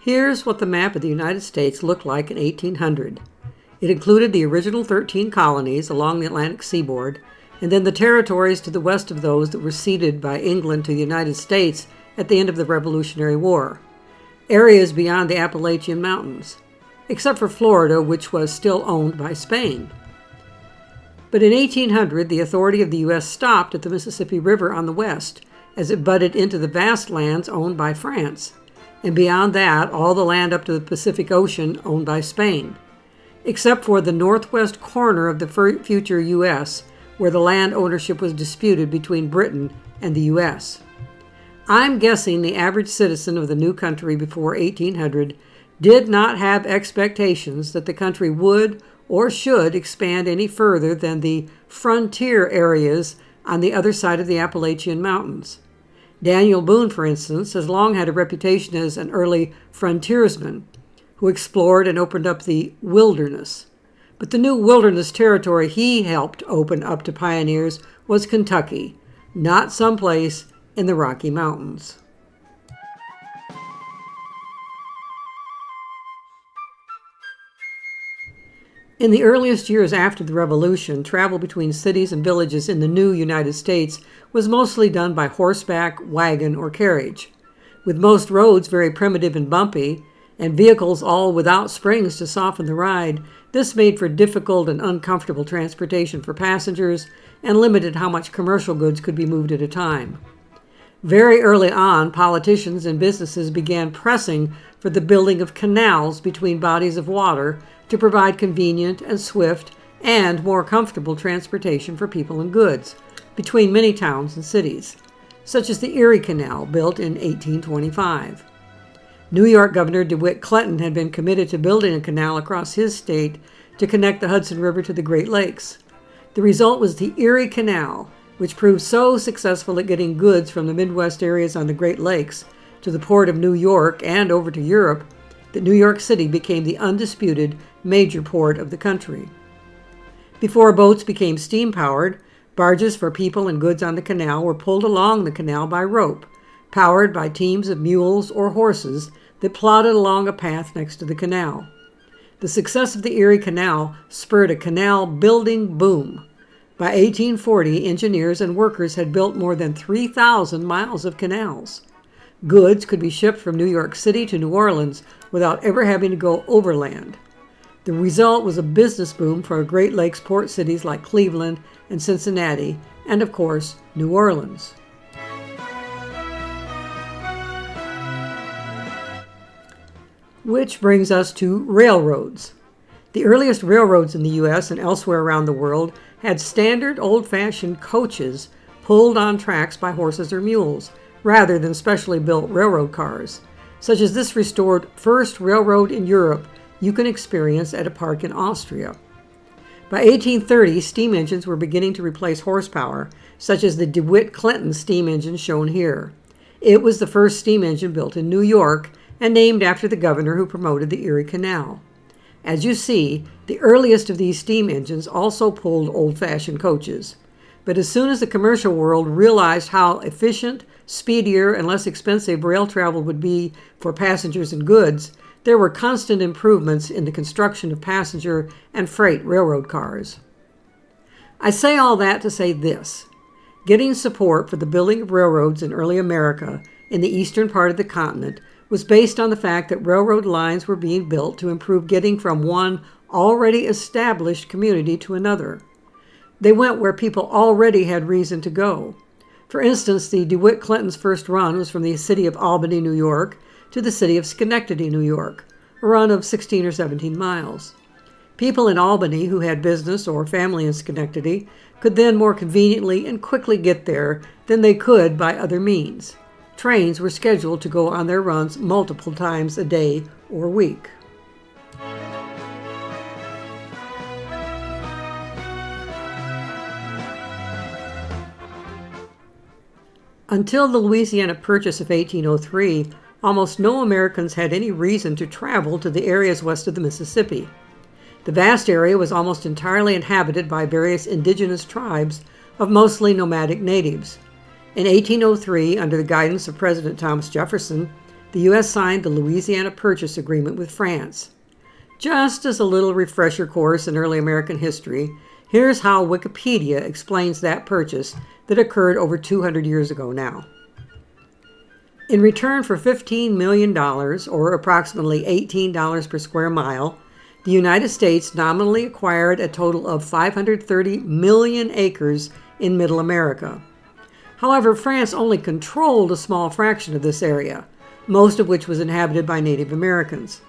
Here's what the map of the United States looked like in 1800. It included the original 13 colonies along the Atlantic seaboard, and then the territories to the west of those that were ceded by England to the United States at the end of the Revolutionary War. Areas beyond the Appalachian Mountains, except for Florida, which was still owned by Spain. But in 1800, the authority of the U.S. stopped at the Mississippi River on the west, as it butted into the vast lands owned by France, and beyond that, all the land up to the Pacific Ocean owned by Spain, except for the northwest corner of the future U.S., where the land ownership was disputed between Britain and the U.S. I'm guessing the average citizen of the new country before 1800 did not have expectations that the country would or should expand any further than the frontier areas on the other side of the Appalachian Mountains. Daniel Boone, for instance, has long had a reputation as an early frontiersman who explored and opened up the wilderness. But the new wilderness territory he helped open up to pioneers was Kentucky, not someplace in the Rocky Mountains. In the earliest years after the Revolution, travel between cities and villages in the new United States was mostly done by horseback, wagon, or carriage. With most roads very primitive and bumpy, and vehicles all without springs to soften the ride, this made for difficult and uncomfortable transportation for passengers and limited how much commercial goods could be moved at a time. Very early on, politicians and businesses began pressing for the building of canals between bodies of water to provide convenient and swift and more comfortable transportation for people and goods between many towns and cities, such as the Erie Canal, built in 1825. New York Governor DeWitt Clinton had been committed to building a canal across his state to connect the Hudson River to the Great Lakes. The result was the Erie Canal, which proved so successful at getting goods from the Midwest areas on the Great Lakes to the port of New York and over to Europe, that New York City became the undisputed major port of the country. Before boats became steam-powered, barges for people and goods on the canal were pulled along the canal by rope, powered by teams of mules or horses that plodded along a path next to the canal. The success of the Erie Canal spurred a canal building boom. By 1840, engineers and workers had built more than 3,000 miles of canals. Goods could be shipped from New York City to New Orleans without ever having to go overland. The result was a business boom for Great Lakes port cities like Cleveland and Cincinnati, and of course, New Orleans. Which brings us to railroads. The earliest railroads in the U.S. and elsewhere around the world had standard old-fashioned coaches pulled on tracks by horses or mules, rather than specially built railroad cars, such as this restored first railroad in Europe you can experience at a park in Austria. By 1830, steam engines were beginning to replace horsepower, such as the DeWitt Clinton steam engine shown here. It was the first steam engine built in New York and named after the governor who promoted the Erie Canal. As you see, the earliest of these steam engines also pulled old-fashioned coaches. But as soon as the commercial world realized how efficient, speedier, and less expensive rail travel would be for passengers and goods, there were constant improvements in the construction of passenger and freight railroad cars. I say all that to say this. Getting support for the building of railroads in early America, in the eastern part of the continent, was based on the fact that railroad lines were being built to improve getting from one already established community to another. They went where people already had reason to go. For instance, the DeWitt Clinton's first run was from the city of Albany, New York, to the city of Schenectady, New York, a run of 16 or 17 miles. People in Albany who had business or family in Schenectady could then more conveniently and quickly get there than they could by other means. Trains were scheduled to go on their runs multiple times a day or week. Until the Louisiana Purchase of 1803, almost no Americans had any reason to travel to the areas west of the Mississippi. The vast area was almost entirely inhabited by various indigenous tribes of mostly nomadic natives. In 1803, under the guidance of President Thomas Jefferson, the U.S. signed the Louisiana Purchase Agreement with France. Just as a little refresher course in early American history, here's how Wikipedia explains that purchase that occurred over 200 years ago now. In return for $15 million, or approximately $18 per square mile, the United States nominally acquired a total of 530 million acres in Middle America. However, France only controlled a small fraction of this area, most of which was inhabited by Native Americans.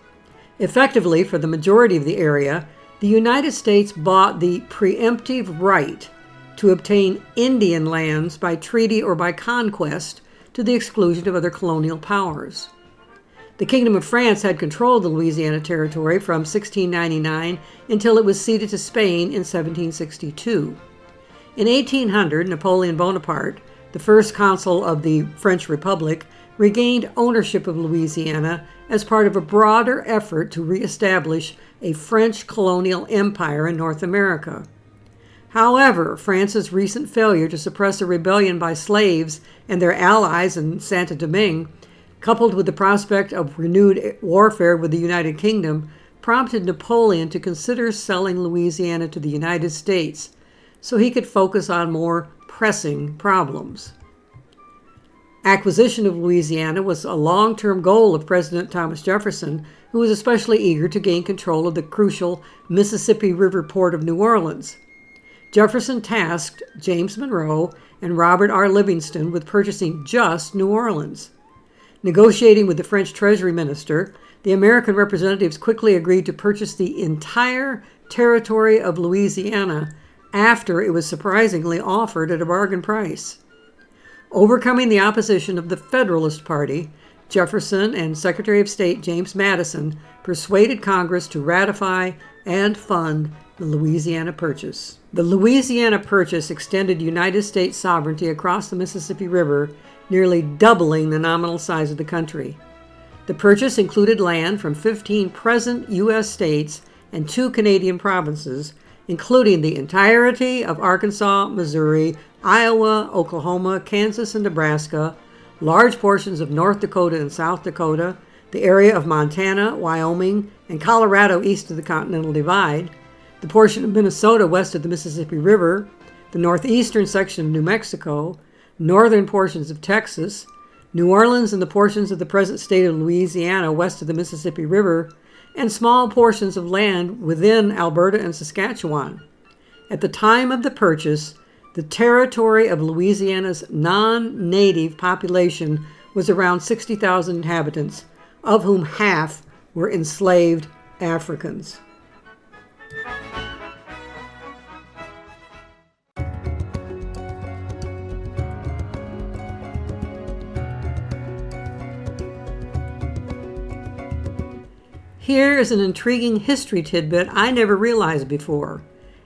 Effectively, for the majority of the area, the United States bought the preemptive right to obtain Indian lands by treaty or by conquest to the exclusion of other colonial powers. The Kingdom of France had control of the Louisiana Territory from 1699 until it was ceded to Spain in 1762. In 1800, Napoleon Bonaparte, the first consul of the French Republic, regained ownership of Louisiana as part of a broader effort to reestablish a French colonial empire in North America. However, France's recent failure to suppress a rebellion by slaves and their allies in Saint Domingue, coupled with the prospect of renewed warfare with the United Kingdom, prompted Napoleon to consider selling Louisiana to the United States so he could focus on more pressing problems. Acquisition of Louisiana was a long-term goal of President Thomas Jefferson, who was especially eager to gain control of the crucial Mississippi River port of New Orleans. Jefferson tasked James Monroe and Robert R. Livingston with purchasing just New Orleans. Negotiating with the French Treasury Minister, the American representatives quickly agreed to purchase the entire territory of Louisiana after it was surprisingly offered at a bargain price. Overcoming the opposition of the Federalist Party, Jefferson and Secretary of State James Madison persuaded Congress to ratify and fund the Louisiana Purchase. The Louisiana Purchase extended United States sovereignty across the Mississippi River, nearly doubling the nominal size of the country. The purchase included land from 15 present U.S. states and 2 Canadian provinces, including the entirety of Arkansas, Missouri, Iowa, Oklahoma, Kansas, and Nebraska, large portions of North Dakota and South Dakota, the area of Montana, Wyoming, and Colorado east of the Continental Divide, the portion of Minnesota west of the Mississippi River, the northeastern section of New Mexico, northern portions of Texas, New Orleans and the portions of the present state of Louisiana west of the Mississippi River, and small portions of land within Alberta and Saskatchewan. At the time of the purchase, the territory of Louisiana's non-native population was around 60,000 inhabitants, of whom half were enslaved Africans. Here is an intriguing history tidbit I never realized before,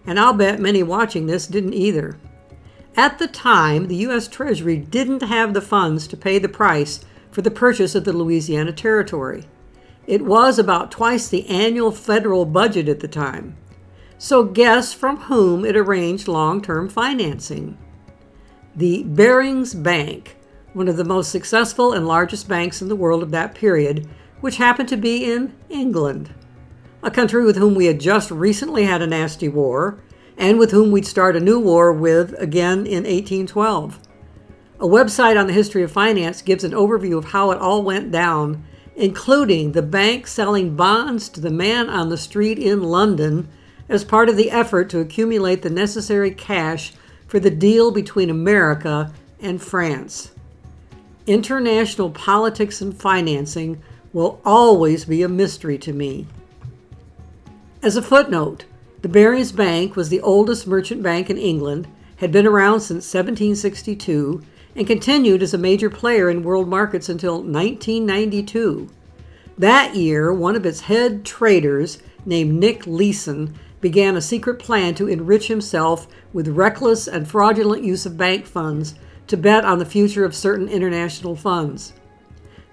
and I'll bet many watching this didn't either. At the time, the U.S. Treasury didn't have the funds to pay the price for the purchase of the Louisiana Territory. It was about twice the annual federal budget at the time. So guess from whom it arranged long-term financing? The Barings Bank, one of the most successful and largest banks in the world of that period, which happened to be in England, a country with whom we had just recently had a nasty war, and with whom we'd start a new war with again in 1812. A website on the history of finance gives an overview of how it all went down, including the bank selling bonds to the man on the street in London as part of the effort to accumulate the necessary cash for the deal between America and France. International politics and financing will always be a mystery to me. As a footnote, the Barings Bank was the oldest merchant bank in England, had been around since 1762, and continued as a major player in world markets until 1992. That year, one of its head traders, named Nick Leeson, began a secret plan to enrich himself with reckless and fraudulent use of bank funds to bet on the future of certain international funds.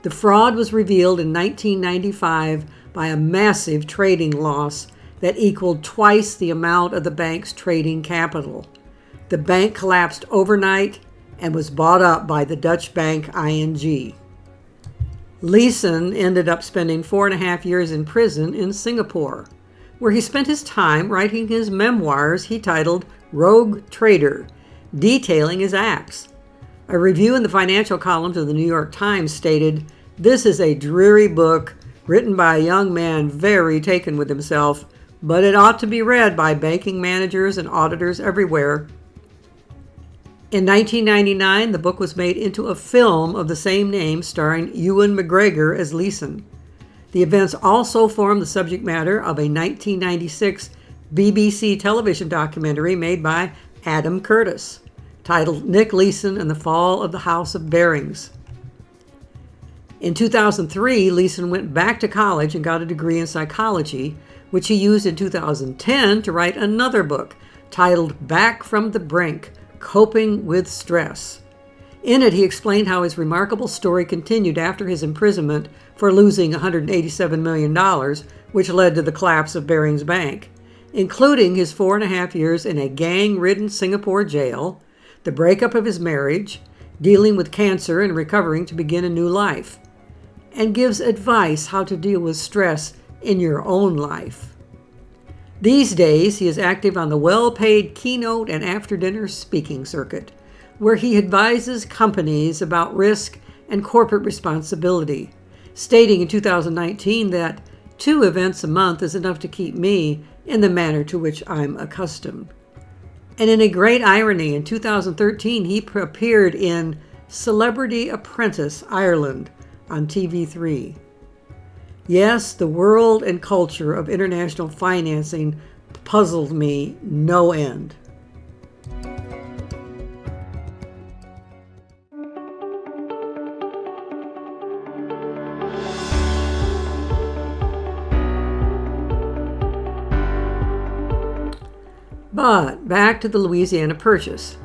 The fraud was revealed in 1995 by a massive trading loss that equaled twice the amount of the bank's trading capital. The bank collapsed overnight and was bought up by the Dutch bank ING. Leeson ended up spending 4.5 years in prison in Singapore, where he spent his time writing his memoirs he titled Rogue Trader, detailing his acts. A review in the financial columns of the New York Times stated, "This is a dreary book written by a young man very taken with himself, but it ought to be read by banking managers and auditors everywhere." In 1999, the book was made into a film of the same name starring Ewan McGregor as Leeson. The events also formed the subject matter of a 1996 BBC television documentary made by Adam Curtis, titled Nick Leeson and the Fall of the House of Barings. In 2003, Leeson went back to college and got a degree in psychology, which he used in 2010 to write another book titled Back from the Brink, Coping with Stress. In it, he explained how his remarkable story continued after his imprisonment for losing $187 million, which led to the collapse of Barings Bank, including his 4.5 years in a gang-ridden Singapore jail, the breakup of his marriage, dealing with cancer and recovering to begin a new life, and gives advice how to deal with stress in your own life. These days, he is active on the well-paid keynote and after-dinner speaking circuit, where he advises companies about risk and corporate responsibility, stating in 2019 that 2 events a month is enough to keep me in the manner to which I'm accustomed. And in a great irony, in 2013, he appeared in Celebrity Apprentice Ireland on TV3. Yes, the world and culture of international financing puzzled me no end. But back to the Louisiana Purchase.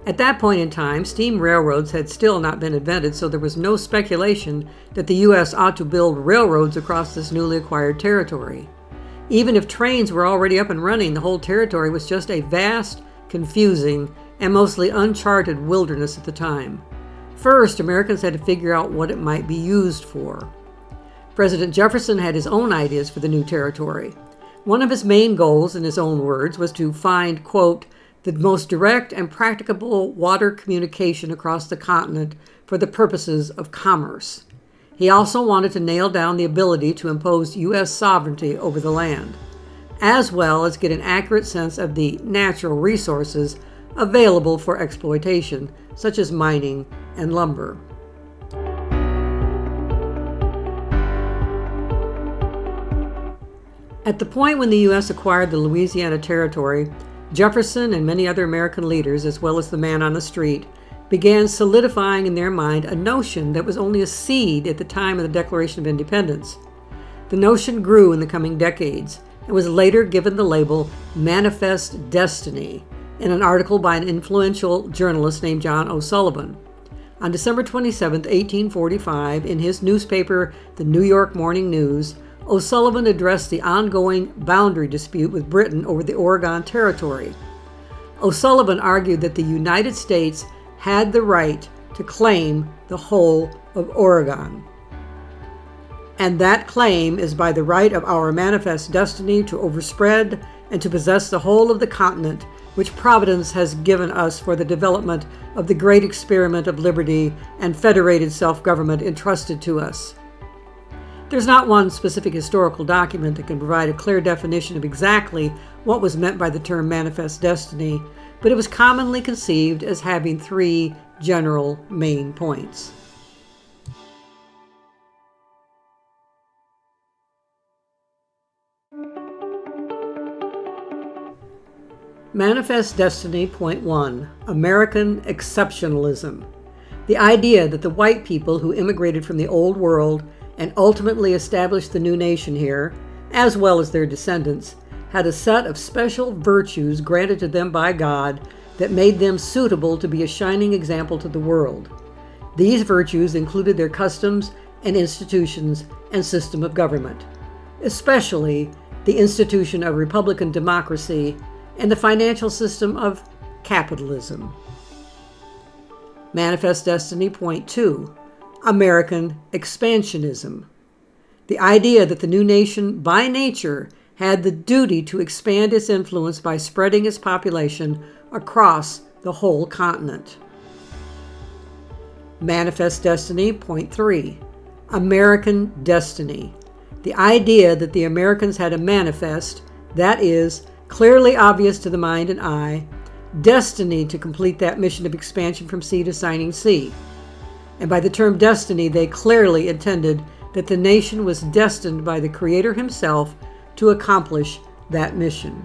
At that point in time, steam railroads had still not been invented, so there was no speculation that the U.S. ought to build railroads across this newly acquired territory. Even if trains were already up and running, the whole territory was just a vast, confusing, and mostly uncharted wilderness at the time. First, Americans had to figure out what it might be used for. President Jefferson had his own ideas for the new territory. One of his main goals, in his own words, was to find, quote, the most direct and practicable water communication across the continent for the purposes of commerce. He also wanted to nail down the ability to impose U.S. sovereignty over the land, as well as get an accurate sense of the natural resources available for exploitation, such as mining and lumber. At the point when the U.S. acquired the Louisiana Territory, Jefferson and many other American leaders, as well as the man on the street, began solidifying in their mind a notion that was only a seed at the time of the Declaration of Independence. The notion grew in the coming decades and was later given the label Manifest Destiny in an article by an influential journalist named John O'Sullivan. On December 27, 1845, in his newspaper, the New York Morning News, O'Sullivan addressed the ongoing boundary dispute with Britain over the Oregon Territory. O'Sullivan argued that the United States had the right to claim the whole of Oregon. And that claim is by the right of our manifest destiny to overspread and to possess the whole of the continent, which Providence has given us for the development of the great experiment of liberty and federated self-government entrusted to us. There's not one specific historical document that can provide a clear definition of exactly what was meant by the term manifest destiny, but it was commonly conceived as having 3 general main points. Manifest Destiny, Point 1, American Exceptionalism. The idea that the white people who immigrated from the Old World and ultimately established the new nation here, as well as their descendants, had a set of special virtues granted to them by God that made them suitable to be a shining example to the world. These virtues included their customs and institutions and system of government, especially the institution of republican democracy and the financial system of capitalism. Manifest Destiny, Point 2, American expansionism. The idea that the new nation, by nature, had the duty to expand its influence by spreading its population across the whole continent. Manifest Destiny, point 3. American destiny. The idea that the Americans had a manifest, that is, clearly obvious to the mind and eye, destiny to complete that mission of expansion from sea to shining sea. And by the term destiny, they clearly intended that the nation was destined by the Creator himself to accomplish that mission.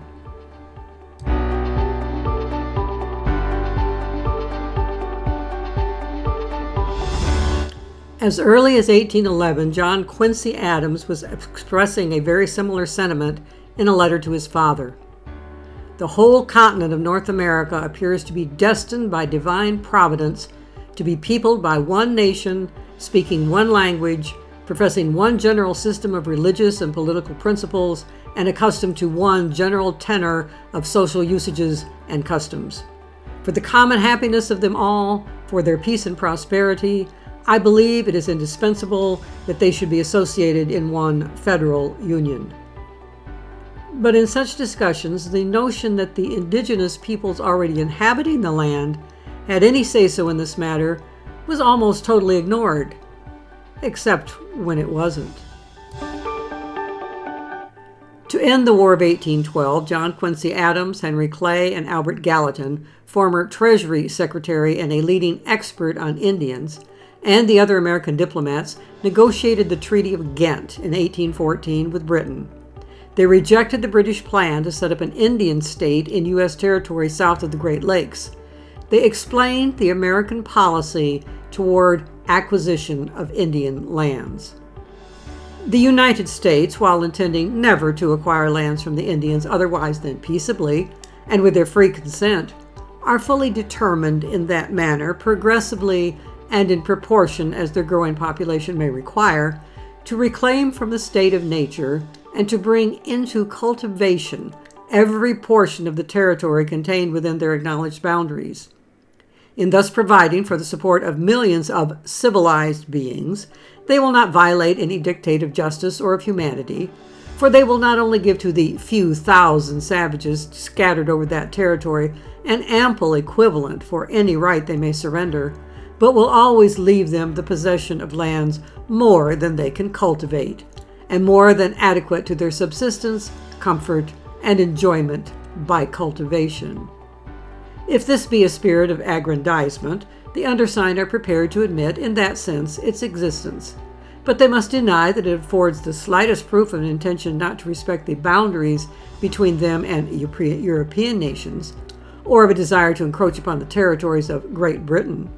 As early as 1811, John Quincy Adams was expressing a very similar sentiment in a letter to his father. The whole continent of North America appears to be destined by divine providence to be peopled by one nation, speaking one language, professing one general system of religious and political principles, and accustomed to one general tenor of social usages and customs. For the common happiness of them all, for their peace and prosperity, I believe it is indispensable that they should be associated in one federal union. But in such discussions, the notion that the indigenous peoples already inhabiting the land had any say-so in this matter was almost totally ignored, except when it wasn't. To end the War of 1812, John Quincy Adams, Henry Clay, and Albert Gallatin, former Treasury Secretary and a leading expert on Indians, and the other American diplomats, negotiated the Treaty of Ghent in 1814 with Britain. They rejected the British plan to set up an Indian state in U.S. territory south of the Great Lakes. They explained the American policy toward acquisition of Indian lands. The United States, while intending never to acquire lands from the Indians otherwise than peaceably and with their free consent, are fully determined in that manner, progressively and in proportion as their growing population may require, to reclaim from the state of nature and to bring into cultivation every portion of the territory contained within their acknowledged boundaries. In thus providing for the support of millions of civilized beings, they will not violate any dictate of justice or of humanity, for they will not only give to the few thousand savages scattered over that territory an ample equivalent for any right they may surrender, but will always leave them the possession of lands more than they can cultivate, and more than adequate to their subsistence, comfort, and enjoyment by cultivation. If this be a spirit of aggrandizement, the undersigned are prepared to admit, in that sense, its existence. But they must deny that it affords the slightest proof of an intention not to respect the boundaries between them and European nations, or of a desire to encroach upon the territories of Great Britain.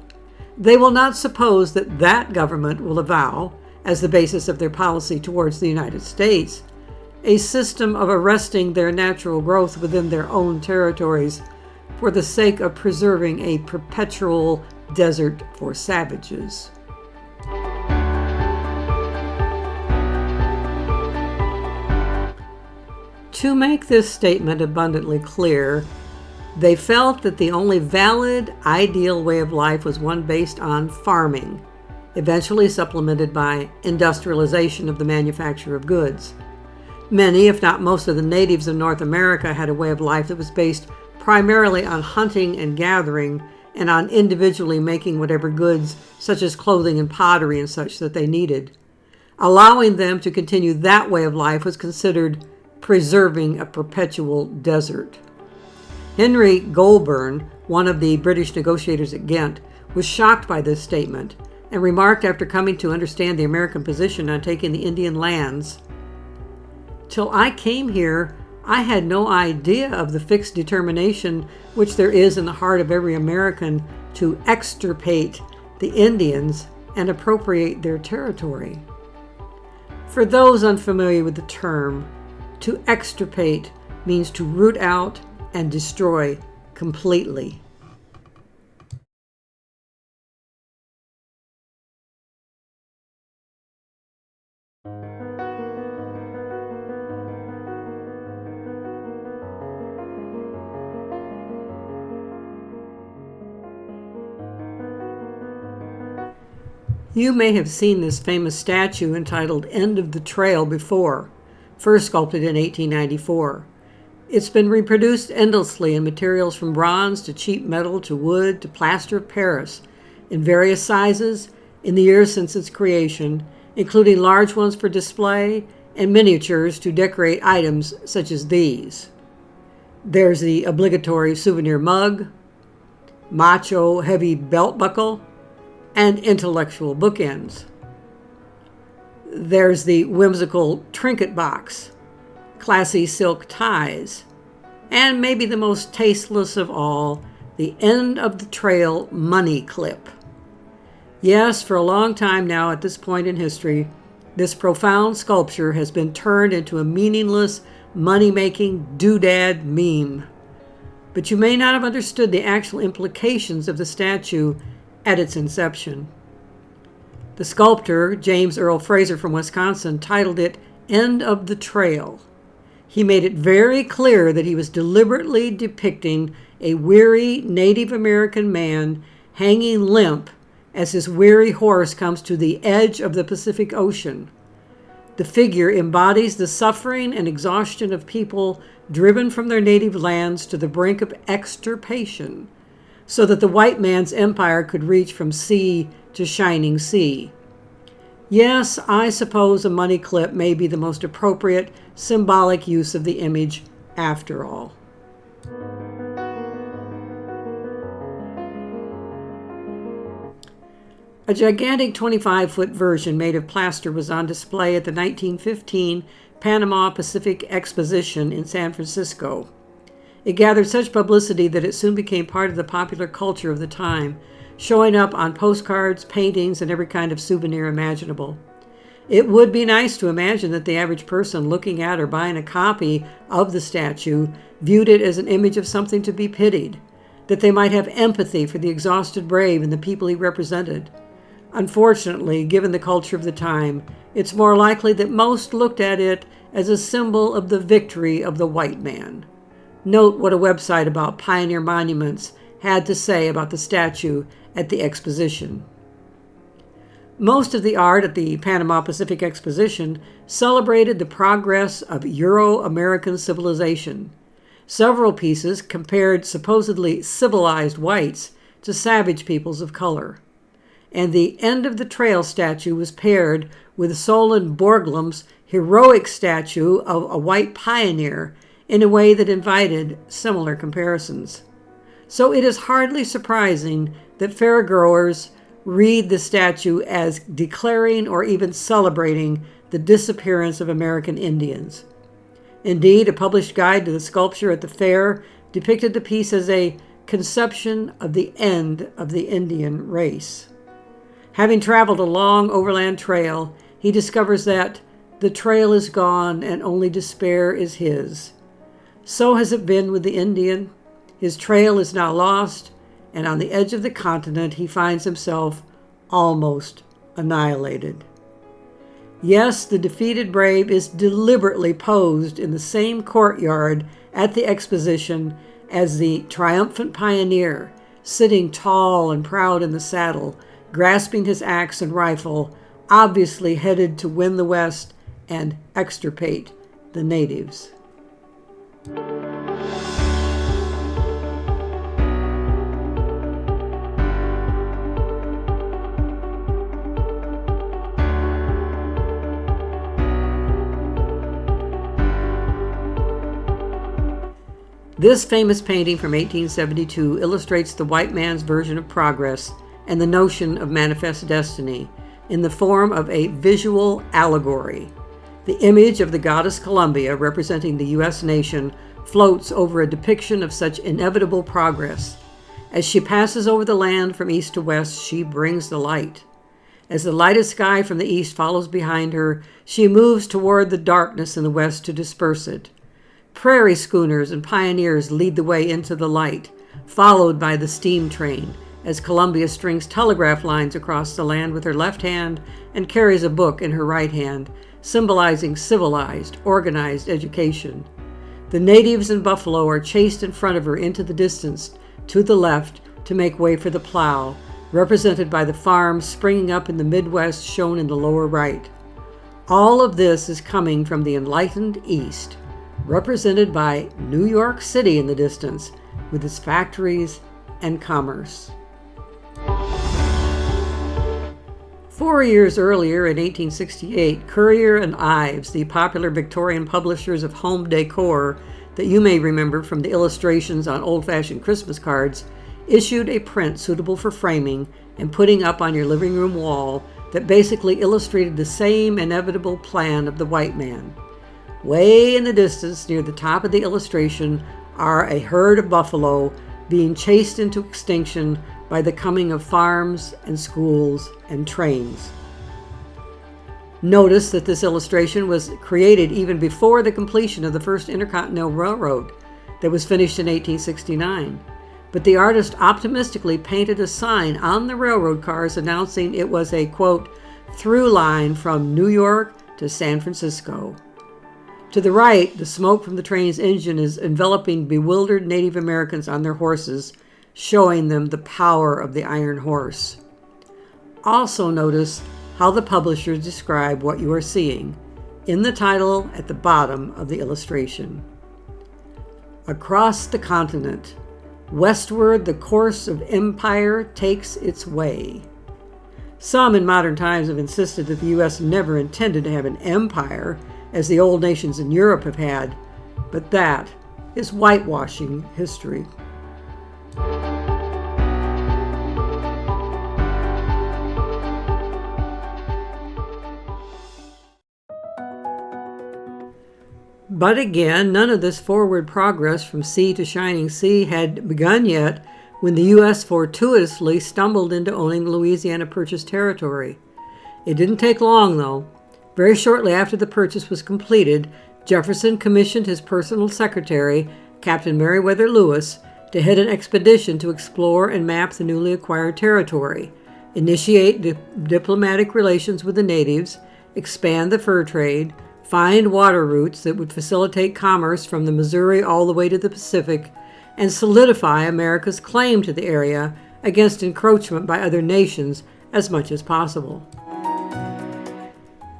They will not suppose that that government will avow, as the basis of their policy towards the United States, a system of arresting their natural growth within their own territories for the sake of preserving a perpetual desert for savages. To make this statement abundantly clear, they felt that the only valid, ideal way of life was one based on farming, eventually supplemented by industrialization of the manufacture of goods. Many, if not most of the natives of North America had a way of life that was based primarily on hunting and gathering, and on individually making whatever goods, such as clothing and pottery and such, that they needed. Allowing them to continue that way of life was considered preserving a perpetual desert. Henry Goulburn, one of the British negotiators at Ghent, was shocked by this statement and remarked after coming to understand the American position on taking the Indian lands, "Till I came here, I had no idea of the fixed determination which there is in the heart of every American to extirpate the Indians and appropriate their territory." For those unfamiliar with the term, to extirpate means to root out and destroy completely. You may have seen this famous statue entitled End of the Trail before, first sculpted in 1894. It's been reproduced endlessly in materials from bronze to cheap metal to wood to plaster of Paris in various sizes in the years since its creation, including large ones for display and miniatures to decorate items such as these. There's the obligatory souvenir mug, macho heavy belt buckle, and intellectual bookends. There's the whimsical trinket box, classy silk ties, and maybe the most tasteless of all, the end of the trail money clip. Yes, for a long time now at this point in history, this profound sculpture has been turned into a meaningless, money-making doodad meme. But you may not have understood the actual implications of the statue at its inception. The sculptor, James Earl Fraser from Wisconsin, titled it End of the Trail. He made it very clear that he was deliberately depicting a weary Native American man hanging limp as his weary horse comes to the edge of the Pacific Ocean. The figure embodies the suffering and exhaustion of people driven from their native lands to the brink of extirpation, so that the white man's empire could reach from sea to shining sea. Yes, I suppose a money clip may be the most appropriate symbolic use of the image after all. A gigantic 25-foot version made of plaster was on display at the 1915 Panama Pacific Exposition in San Francisco. It gathered such publicity that it soon became part of the popular culture of the time, showing up on postcards, paintings, and every kind of souvenir imaginable. It would be nice to imagine that the average person looking at or buying a copy of the statue viewed it as an image of something to be pitied, that they might have empathy for the exhausted brave and the people he represented. Unfortunately, given the culture of the time, it's more likely that most looked at it as a symbol of the victory of the white man. Note what a website about pioneer monuments had to say about the statue at the exposition. Most of the art at the Panama Pacific Exposition celebrated the progress of Euro-American civilization. Several pieces compared supposedly civilized whites to savage peoples of color. And the End of the Trail statue was paired with Solon Borglum's heroic statue of a white pioneer in a way that invited similar comparisons. So it is hardly surprising that fairgoers read the statue as declaring or even celebrating the disappearance of American Indians. Indeed, a published guide to the sculpture at the fair depicted the piece as a conception of the end of the Indian race. Having traveled a long overland trail, he discovers that the trail is gone and only despair is his. So has it been with the Indian. His trail is now lost, and on the edge of the continent he finds himself almost annihilated. Yes, the defeated brave is deliberately posed in the same courtyard at the exposition as the triumphant pioneer, sitting tall and proud in the saddle, grasping his axe and rifle, obviously headed to win the West and extirpate the natives. This famous painting from 1872 illustrates the white man's version of progress and the notion of manifest destiny in the form of a visual allegory. The image of the goddess Columbia, representing the U.S. nation, floats over a depiction of such inevitable progress. As she passes over the land from east to west, she brings the light. As the lightest sky from the east follows behind her, she moves toward the darkness in the west to disperse it. Prairie schooners and pioneers lead the way into the light, followed by the steam train, as Columbia strings telegraph lines across the land with her left hand and carries a book in her right hand, symbolizing civilized, organized education. The natives and buffalo are chased in front of her into the distance, to the left, to make way for the plow, represented by the farms springing up in the Midwest shown in the lower right. All of this is coming from the enlightened East, represented by New York City in the distance, with its factories and commerce. 4 years earlier, in 1868, Currier and Ives, the popular Victorian publishers of home decor that you may remember from the illustrations on old-fashioned Christmas cards, issued a print suitable for framing and putting up on your living room wall that basically illustrated the same inevitable plan of the white man. Way in the distance, near the top of the illustration, are a herd of buffalo being chased into extinction by the coming of farms and schools and trains. Notice that this illustration was created even before the completion of the first Intercontinental Railroad that was finished in 1869. But the artist optimistically painted a sign on the railroad cars announcing it was a, quote, through line from New York to San Francisco. To the right, the smoke from the train's engine is enveloping bewildered Native Americans on their horses, showing them the power of the iron horse. Also notice how the publishers describe what you are seeing in the title at the bottom of the illustration. Across the continent, westward the course of empire takes its way. Some in modern times have insisted that the U.S. never intended to have an empire, as the old nations in Europe have had, but that is whitewashing history. But again, none of this forward progress from sea to shining sea had begun yet when the U.S. fortuitously stumbled into owning Louisiana Purchase territory. It didn't take long, though. Very shortly after the purchase was completed, Jefferson commissioned his personal secretary, Captain Meriwether Lewis, to head an expedition to explore and map the newly acquired territory, initiate diplomatic relations with the natives, expand the fur trade, find water routes that would facilitate commerce from the Missouri all the way to the Pacific, and solidify America's claim to the area against encroachment by other nations as much as possible.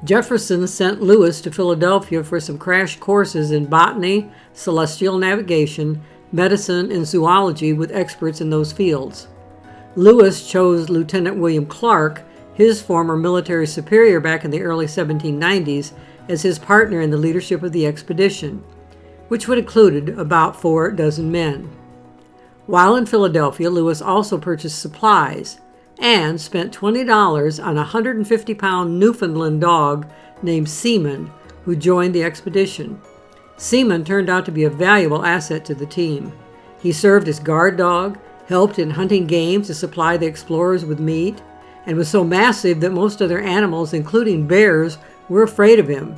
Jefferson sent Lewis to Philadelphia for some crash courses in botany, celestial navigation, medicine, and zoology with experts in those fields. Lewis chose Lieutenant William Clark, his former military superior back in the early 1790s, as his partner in the leadership of the expedition, which would include about 4 dozen men. While in Philadelphia, Lewis also purchased supplies and spent $20 on a 150-pound Newfoundland dog named Seaman, who joined the expedition. Seaman turned out to be a valuable asset to the team. He served as guard dog, helped in hunting game to supply the explorers with meat, and was so massive that most other animals, including bears, were afraid of him.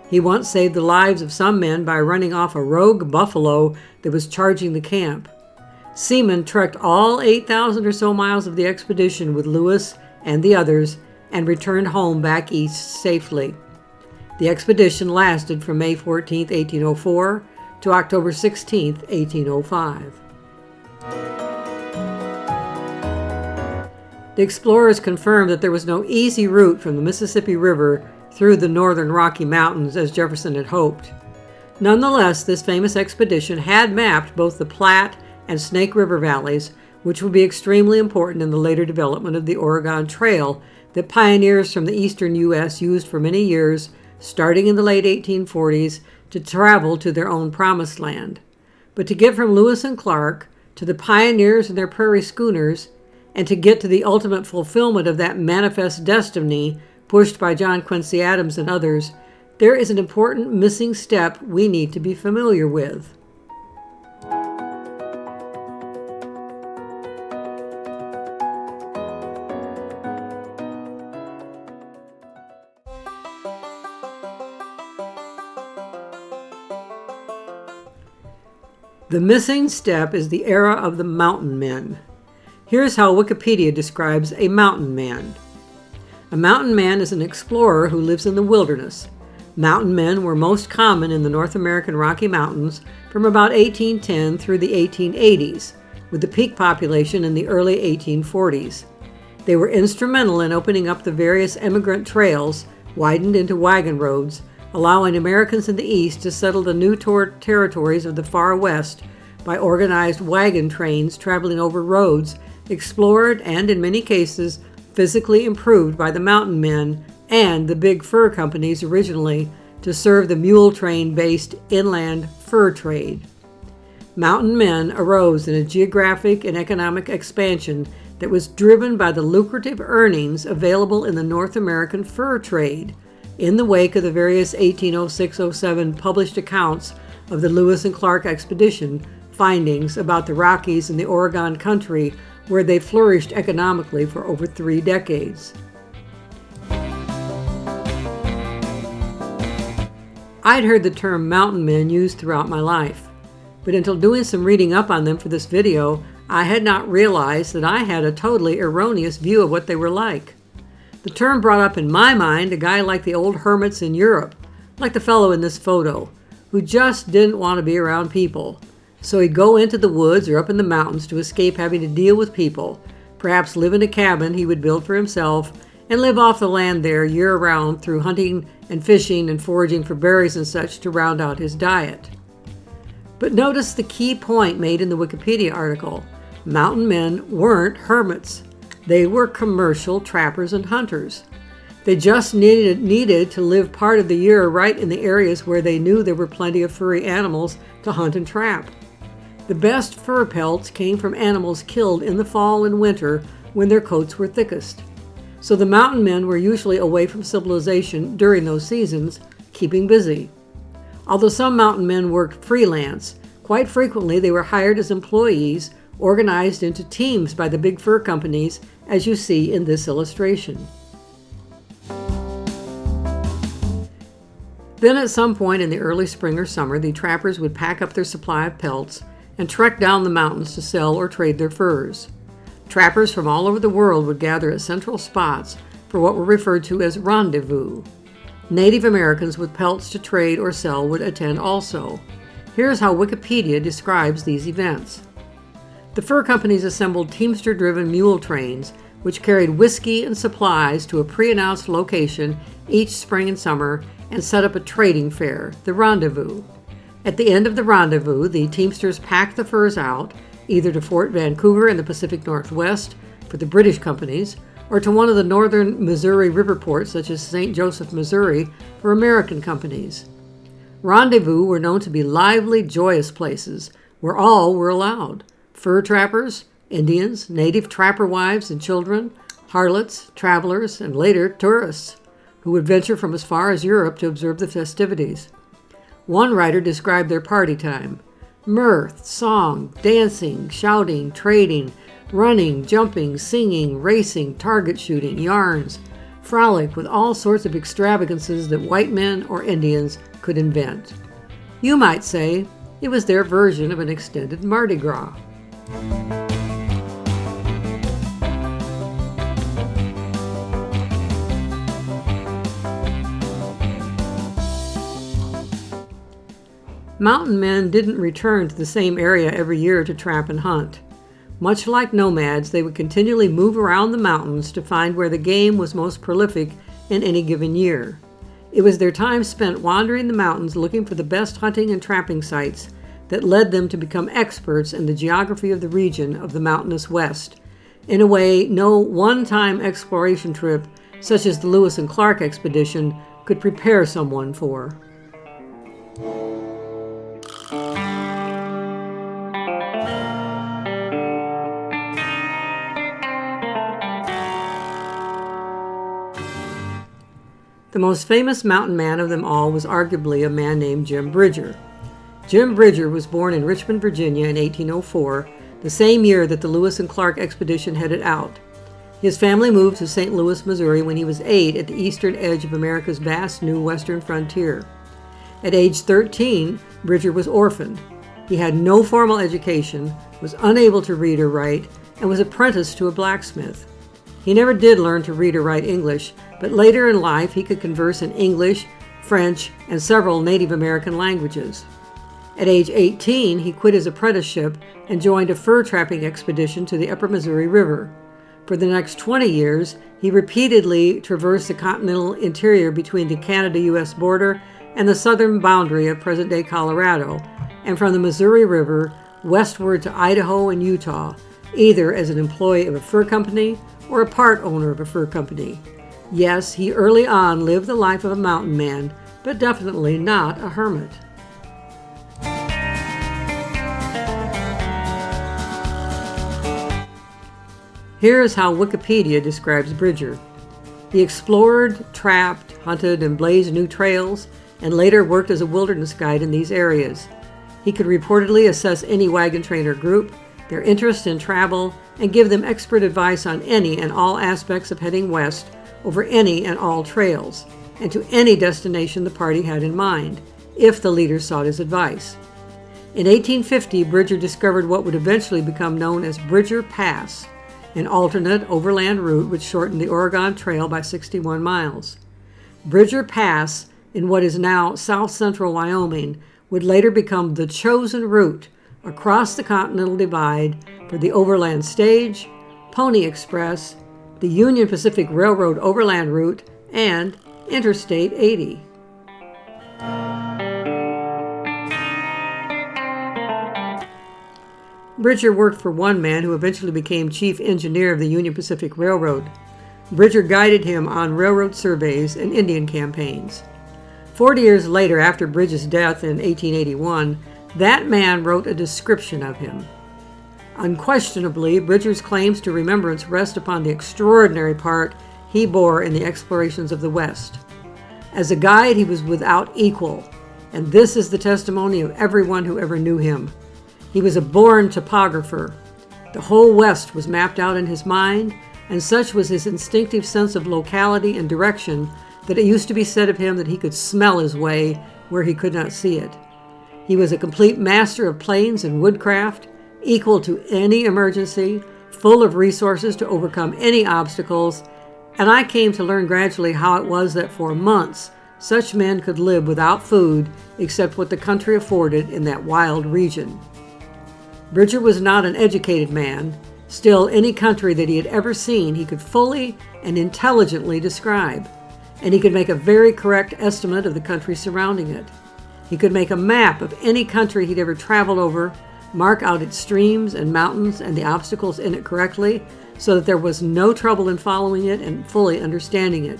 He once saved the lives of some men by running off a rogue buffalo that was charging the camp. Seaman trekked all 8,000 or so miles of the expedition with Lewis and the others and returned home back east safely. The expedition lasted from May 14, 1804 to October 16, 1805. The explorers confirmed that there was no easy route from the Mississippi River through the northern Rocky Mountains as Jefferson had hoped. Nonetheless, this famous expedition had mapped both the Platte and Snake River valleys, which would be extremely important in the later development of the Oregon Trail that pioneers from the eastern U.S. used for many years, starting in the late 1840s, to travel to their own promised land. But to get from Lewis and Clark to the pioneers and their prairie schooners, and to get to the ultimate fulfillment of that manifest destiny pushed by John Quincy Adams and others, there is an important missing step we need to be familiar with. The missing step is the era of the mountain men. Here's how Wikipedia describes a mountain man. A mountain man is an explorer who lives in the wilderness. Mountain men were most common in the North American Rocky Mountains from about 1810 through the 1880s, with the peak population in the early 1840s. They were instrumental in opening up the various emigrant trails, widened into wagon roads, allowing Americans in the East to settle the new territories of the far West by organized wagon trains traveling over roads explored and, in many cases, physically improved by the mountain men and the big fur companies originally to serve the mule train-based inland fur trade. Mountain men arose in a geographic and economic expansion that was driven by the lucrative earnings available in the North American fur trade, in the wake of the various 1806-07 published accounts of the Lewis and Clark expedition findings about the Rockies and the Oregon country, where they flourished economically for over 3 decades. I'd heard the term mountain men used throughout my life, but until doing some reading up on them for this video, I had not realized that I had a totally erroneous view of what they were like. The term brought up in my mind a guy like the old hermits in Europe, like the fellow in this photo, who just didn't want to be around people. So he'd go into the woods or up in the mountains to escape having to deal with people, perhaps live in a cabin he would build for himself, and live off the land there year-round through hunting and fishing and foraging for berries and such to round out his diet. But notice the key point made in the Wikipedia article. Mountain men weren't hermits. They were commercial trappers and hunters. They just needed to live part of the year right in the areas where they knew there were plenty of furry animals to hunt and trap. The best fur pelts came from animals killed in the fall and winter when their coats were thickest. So the mountain men were usually away from civilization during those seasons, keeping busy. Although some mountain men worked freelance, quite frequently they were hired as employees, organized into teams by the big fur companies, as you see in this illustration. Then at some point in the early spring or summer, the trappers would pack up their supply of pelts and trek down the mountains to sell or trade their furs. Trappers from all over the world would gather at central spots for what were referred to as rendezvous. Native Americans with pelts to trade or sell would attend also. Here's how Wikipedia describes these events. The fur companies assembled teamster-driven mule trains which carried whiskey and supplies to a pre-announced location each spring and summer and set up a trading fair, the rendezvous. At the end of the rendezvous, the teamsters packed the furs out, either to Fort Vancouver in the Pacific Northwest for the British companies, or to one of the northern Missouri river ports such as St. Joseph, Missouri, for American companies. Rendezvous were known to be lively, joyous places where all were allowed: fur trappers, Indians, native trapper wives and children, harlots, travelers, and later tourists, who would venture from as far as Europe to observe the festivities. One writer described their party time: mirth, song, dancing, shouting, trading, running, jumping, singing, racing, target shooting, yarns, frolic with all sorts of extravagances that white men or Indians could invent. You might say it was their version of an extended Mardi Gras. Mountain men didn't return to the same area every year to trap and hunt. Much like nomads, they would continually move around the mountains to find where the game was most prolific in any given year. It was their time spent wandering the mountains looking for the best hunting and trapping sites that led them to become experts in the geography of the region of the mountainous West, in a way no one-time exploration trip, such as the Lewis and Clark expedition, could prepare someone for. The most famous mountain man of them all was arguably a man named Jim Bridger. Jim Bridger was born in Richmond, Virginia in 1804, the same year that the Lewis and Clark expedition headed out. His family moved to St. Louis, Missouri when he was 8 at the eastern edge of America's vast new western frontier. At age 13, Bridger was orphaned. He had no formal education, was unable to read or write, and was apprenticed to a blacksmith. He never did learn to read or write English, but later in life he could converse in English, French, and several Native American languages. At age 18, he quit his apprenticeship and joined a fur trapping expedition to the upper Missouri River. For the next 20 years, he repeatedly traversed the continental interior between the Canada-U.S. border and the southern boundary of present-day Colorado, and from the Missouri River westward to Idaho and Utah, either as an employee of a fur company or a part owner of a fur company. Yes, he early on lived the life of a mountain man, but definitely not a hermit. Here is how Wikipedia describes Bridger. He explored, trapped, hunted, and blazed new trails, and later worked as a wilderness guide in these areas. He could reportedly assess any wagon train or group, their interest in travel, and give them expert advice on any and all aspects of heading west over any and all trails, and to any destination the party had in mind, if the leader sought his advice. In 1850, Bridger discovered what would eventually become known as Bridger Pass, an alternate overland route which shortened the Oregon Trail by 61 miles. Bridger Pass, in what is now south-central Wyoming, would later become the chosen route across the Continental Divide for the Overland Stage, Pony Express, the Union Pacific Railroad Overland Route, and Interstate 80. Bridger worked for one man who eventually became chief engineer of the Union Pacific Railroad. Bridger guided him on railroad surveys and Indian campaigns. 40 years later, after Bridger's death in 1881, that man wrote a description of him. Unquestionably, Bridger's claims to remembrance rest upon the extraordinary part he bore in the explorations of the West. As a guide, he was without equal, and this is the testimony of everyone who ever knew him. He was a born topographer. The whole West was mapped out in his mind, and such was his instinctive sense of locality and direction that it used to be said of him that he could smell his way where he could not see it. He was a complete master of plains and woodcraft, equal to any emergency, full of resources to overcome any obstacles, and I came to learn gradually how it was that for months such men could live without food except what the country afforded in that wild region. Bridger was not an educated man. Still, any country that he had ever seen he could fully and intelligently describe, and he could make a very correct estimate of the country surrounding it. He could make a map of any country he'd ever traveled over, mark out its streams and mountains and the obstacles in it correctly so that there was no trouble in following it and fully understanding it.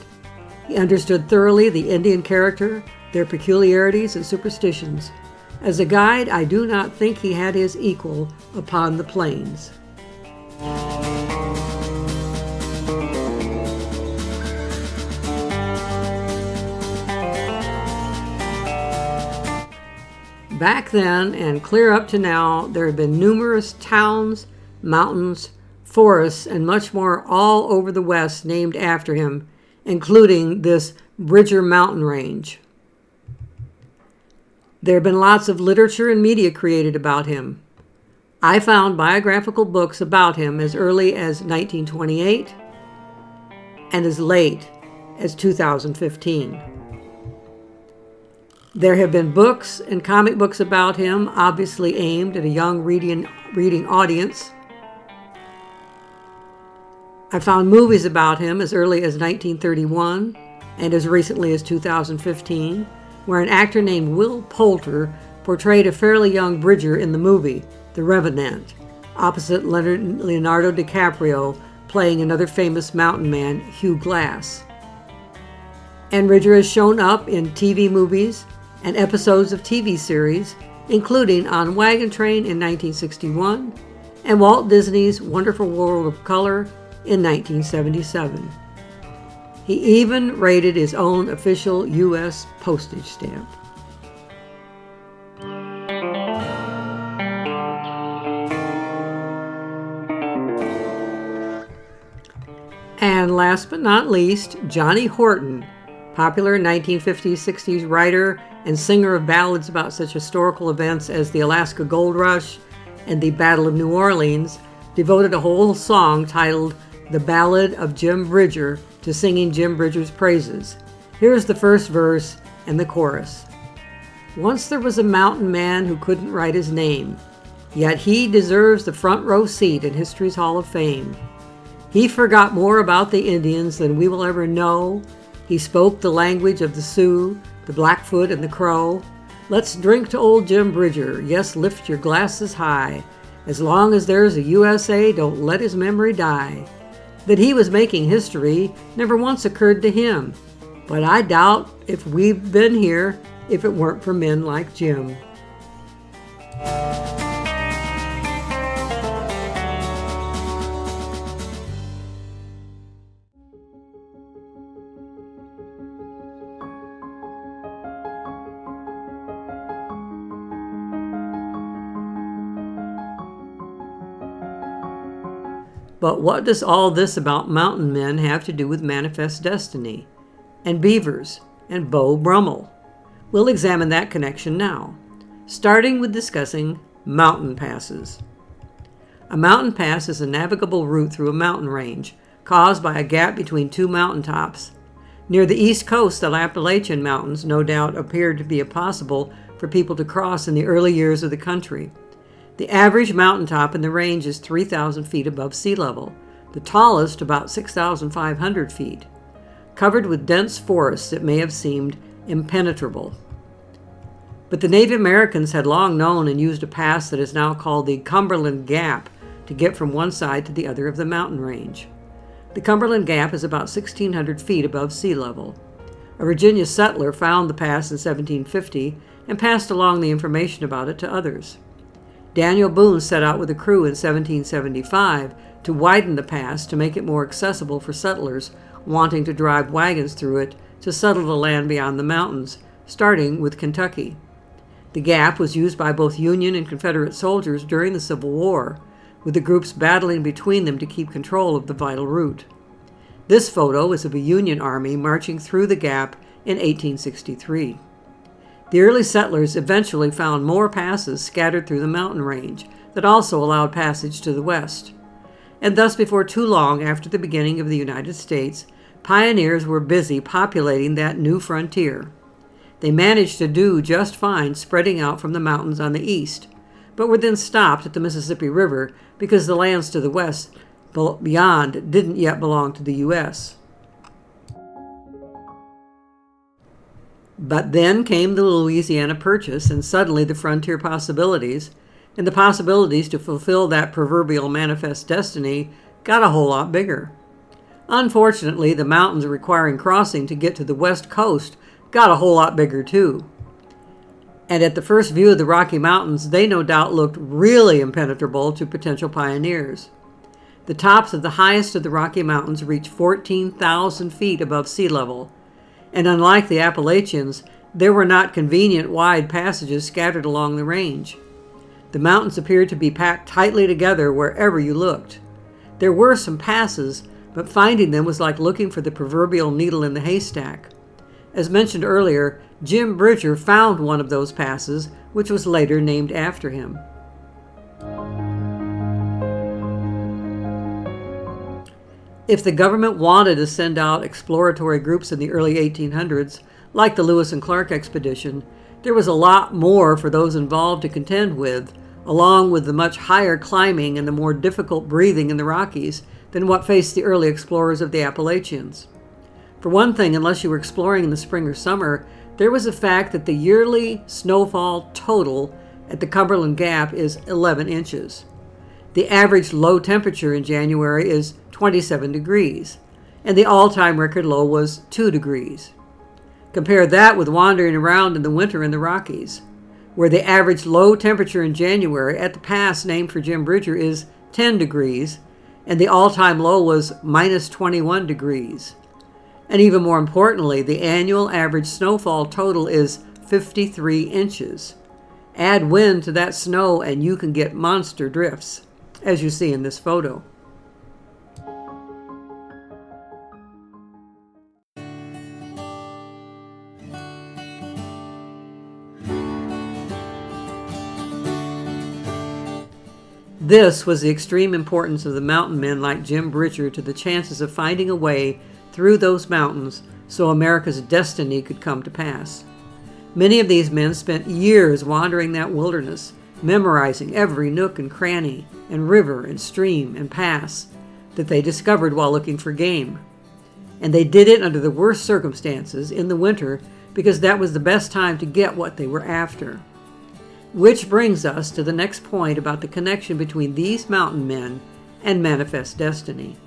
He understood thoroughly the Indian character, their peculiarities and superstitions. As a guide, I do not think he had his equal upon the plains. Back then, and clear up to now, there have been numerous towns, mountains, forests, and much more all over the West named after him, including this Bridger mountain range. There have been lots of literature and media created about him. I found biographical books about him as early as 1928 and as late as 2015. There have been books and comic books about him, obviously aimed at a young reading audience. I found movies about him as early as 1931 and as recently as 2015, where an actor named Will Poulter portrayed a fairly young Bridger in the movie The Revenant, opposite Leonardo DiCaprio playing another famous mountain man, Hugh Glass. And Bridger has shown up in TV movies and episodes of TV series, including on Wagon Train in 1961 and Walt Disney's Wonderful World of Color in 1977. He even rated his own official U.S. postage stamp. And last but not least, Johnny Horton, popular 1950s-60s writer and singer of ballads about such historical events as the Alaska Gold Rush and the Battle of New Orleans, devoted a whole song titled The Ballad of Jim Bridger to singing Jim Bridger's praises. Here's the first verse and the chorus. Once there was a mountain man who couldn't write his name, yet he deserves the front row seat in history's Hall of Fame. He forgot more about the Indians than we will ever know. He spoke the language of the Sioux, the Blackfoot, and the Crow. Let's drink to old Jim Bridger. Yes, lift your glasses high. As long as there's a USA, don't let his memory die. That he was making history never once occurred to him. But I doubt if we've been here if it weren't for men like Jim. But what does all this about mountain men have to do with manifest destiny, and beavers, and Beau Brummell? We'll examine that connection now, starting with discussing mountain passes. A mountain pass is a navigable route through a mountain range caused by a gap between two mountaintops. Near the east coast, the Appalachian Mountains no doubt appeared to be impossible for people to cross in the early years of the country. The average mountaintop in the range is 3,000 feet above sea level, the tallest about 6,500 feet. Covered with dense forests, it may have seemed impenetrable. But the Native Americans had long known and used a pass that is now called the Cumberland Gap to get from one side to the other of the mountain range. The Cumberland Gap is about 1,600 feet above sea level. A Virginia settler found the pass in 1750 and passed along the information about it to others. Daniel Boone set out with a crew in 1775 to widen the pass to make it more accessible for settlers wanting to drive wagons through it to settle the land beyond the mountains, starting with Kentucky. The gap was used by both Union and Confederate soldiers during the Civil War, with the groups battling between them to keep control of the vital route. This photo is of a Union army marching through the gap in 1863. The early settlers eventually found more passes scattered through the mountain range that also allowed passage to the west. And thus, before too long after the beginning of the United States, pioneers were busy populating that new frontier. They managed to do just fine spreading out from the mountains on the east, but were then stopped at the Mississippi River because the lands to the west beyond didn't yet belong to the U.S. But then came the Louisiana Purchase, and suddenly the frontier possibilities, and the possibilities to fulfill that proverbial manifest destiny, got a whole lot bigger. Unfortunately, the mountains requiring crossing to get to the west coast got a whole lot bigger too. And at the first view of the Rocky Mountains, they no doubt looked really impenetrable to potential pioneers. The tops of the highest of the Rocky Mountains reach 14,000 feet above sea level, and unlike the Appalachians, there were not convenient wide passages scattered along the range. The mountains appeared to be packed tightly together wherever you looked. There were some passes, but finding them was like looking for the proverbial needle in the haystack. As mentioned earlier, Jim Bridger found one of those passes, which was later named after him. If the government wanted to send out exploratory groups in the early 1800s, like the Lewis and Clark expedition, there was a lot more for those involved to contend with, along with the much higher climbing and the more difficult breathing in the Rockies than what faced the early explorers of the Appalachians. For one thing, unless you were exploring in the spring or summer, there was the fact that the yearly snowfall total at the Cumberland Gap is 11 inches. The average low temperature in January is 27 degrees, and the all-time record low was 2 degrees. Compare that with wandering around in the winter in the Rockies, where the average low temperature in January at the pass named for Jim Bridger is 10 degrees, and the all-time low was minus 21 degrees. And even more importantly, the annual average snowfall total is 53 inches. Add wind to that snow and you can get monster drifts, as you see in this photo. This was the extreme importance of the mountain men like Jim Bridger to the chances of finding a way through those mountains so America's destiny could come to pass. Many of these men spent years wandering that wilderness, memorizing every nook and cranny, and river and stream and pass, that they discovered while looking for game. And they did it under the worst circumstances in the winter because that was the best time to get what they were after. Which brings us to the next point about the connection between these mountain men and manifest destiny.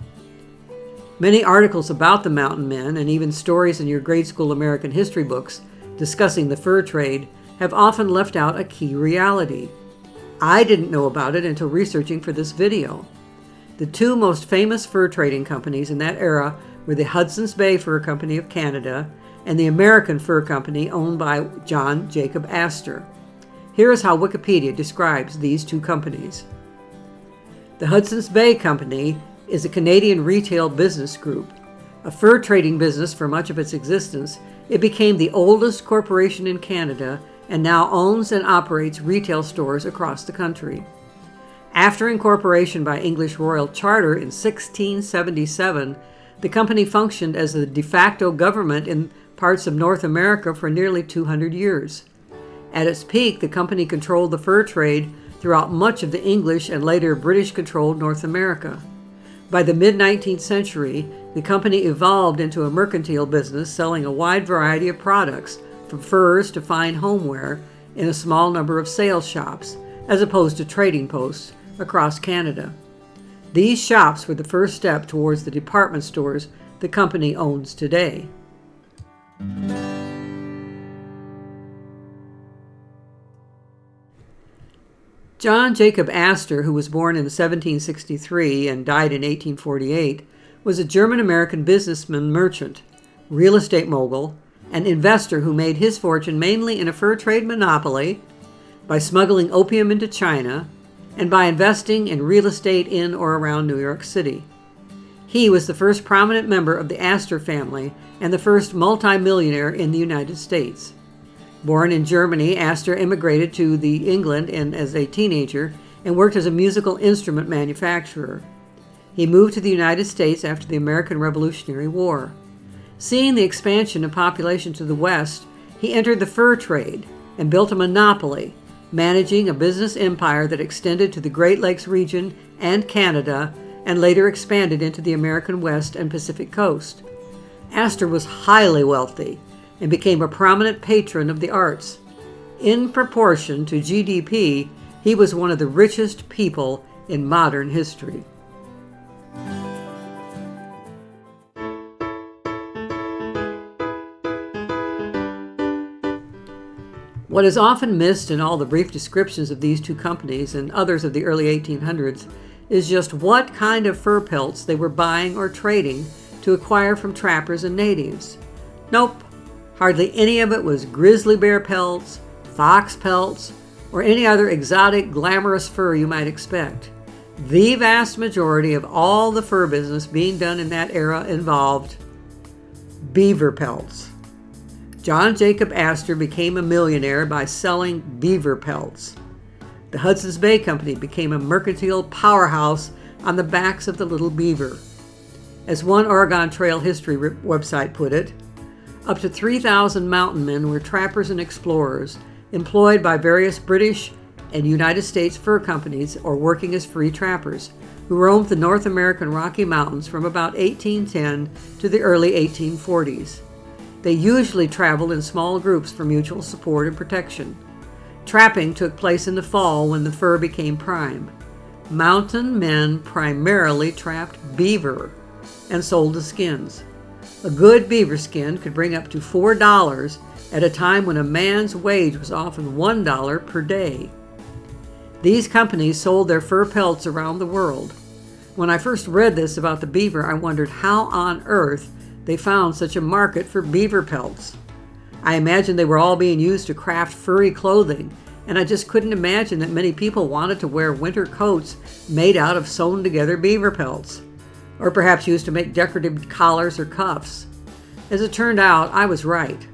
Many articles about the mountain men, and even stories in your grade school American history books discussing the fur trade, have often left out a key reality. I didn't know about it until researching for this video. The two most famous fur trading companies in that era were the Hudson's Bay Fur Company of Canada and the American Fur Company owned by John Jacob Astor. Here is how Wikipedia describes these two companies. The Hudson's Bay Company is a Canadian retail business group. A fur trading business for much of its existence, it became the oldest corporation in Canada and now owns and operates retail stores across the country. After incorporation by English Royal Charter in 1677, the company functioned as the de facto government in parts of North America for nearly 200 years. At its peak, the company controlled the fur trade throughout much of the English and later British-controlled North America. By the mid-19th century, the company evolved into a mercantile business selling a wide variety of products, from furs to fine homeware, in a small number of sales shops, as opposed to trading posts across Canada. These shops were the first step towards the department stores the company owns today. John Jacob Astor, who was born in 1763 and died in 1848, was a German-American businessman, merchant, real estate mogul, and investor who made his fortune mainly in a fur trade monopoly, by smuggling opium into China, and by investing in real estate in or around New York City. He was the first prominent member of the Astor family and the first multimillionaire in the United States. Born in Germany, Astor immigrated to England as a teenager and worked as a musical instrument manufacturer. He moved to the United States after the American Revolutionary War. Seeing the expansion of population to the west, he entered the fur trade and built a monopoly, managing a business empire that extended to the Great Lakes region and Canada and later expanded into the American West and Pacific coast. Astor was highly wealthy and became a prominent patron of the arts. In proportion to GDP, he was one of the richest people in modern history. What is often missed in all the brief descriptions of these two companies and others of the early 1800s is just what kind of fur pelts they were buying or trading to acquire from trappers and natives. Nope, hardly any of it was grizzly bear pelts, fox pelts, or any other exotic, glamorous fur you might expect. The vast majority of all the fur business being done in that era involved beaver pelts. John Jacob Astor became a millionaire by selling beaver pelts. The Hudson's Bay Company became a mercantile powerhouse on the backs of the little beaver. As one Oregon Trail history website put it, up to 3,000 mountain men were trappers and explorers employed by various British and United States fur companies or working as free trappers who roamed the North American Rocky Mountains from about 1810 to the early 1840s. They usually traveled in small groups for mutual support and protection. Trapping took place in the fall when the fur became prime. Mountain men primarily trapped beaver and sold the skins. A good beaver skin could bring up to $4 at a time when a man's wage was often $1 per day. These companies sold their fur pelts around the world. When I first read this about the beaver, I wondered how on earth they found such a market for beaver pelts. I imagined they were all being used to craft furry clothing, and I just couldn't imagine that many people wanted to wear winter coats made out of sewn together beaver pelts, or perhaps used to make decorative collars or cuffs. As it turned out, I was right.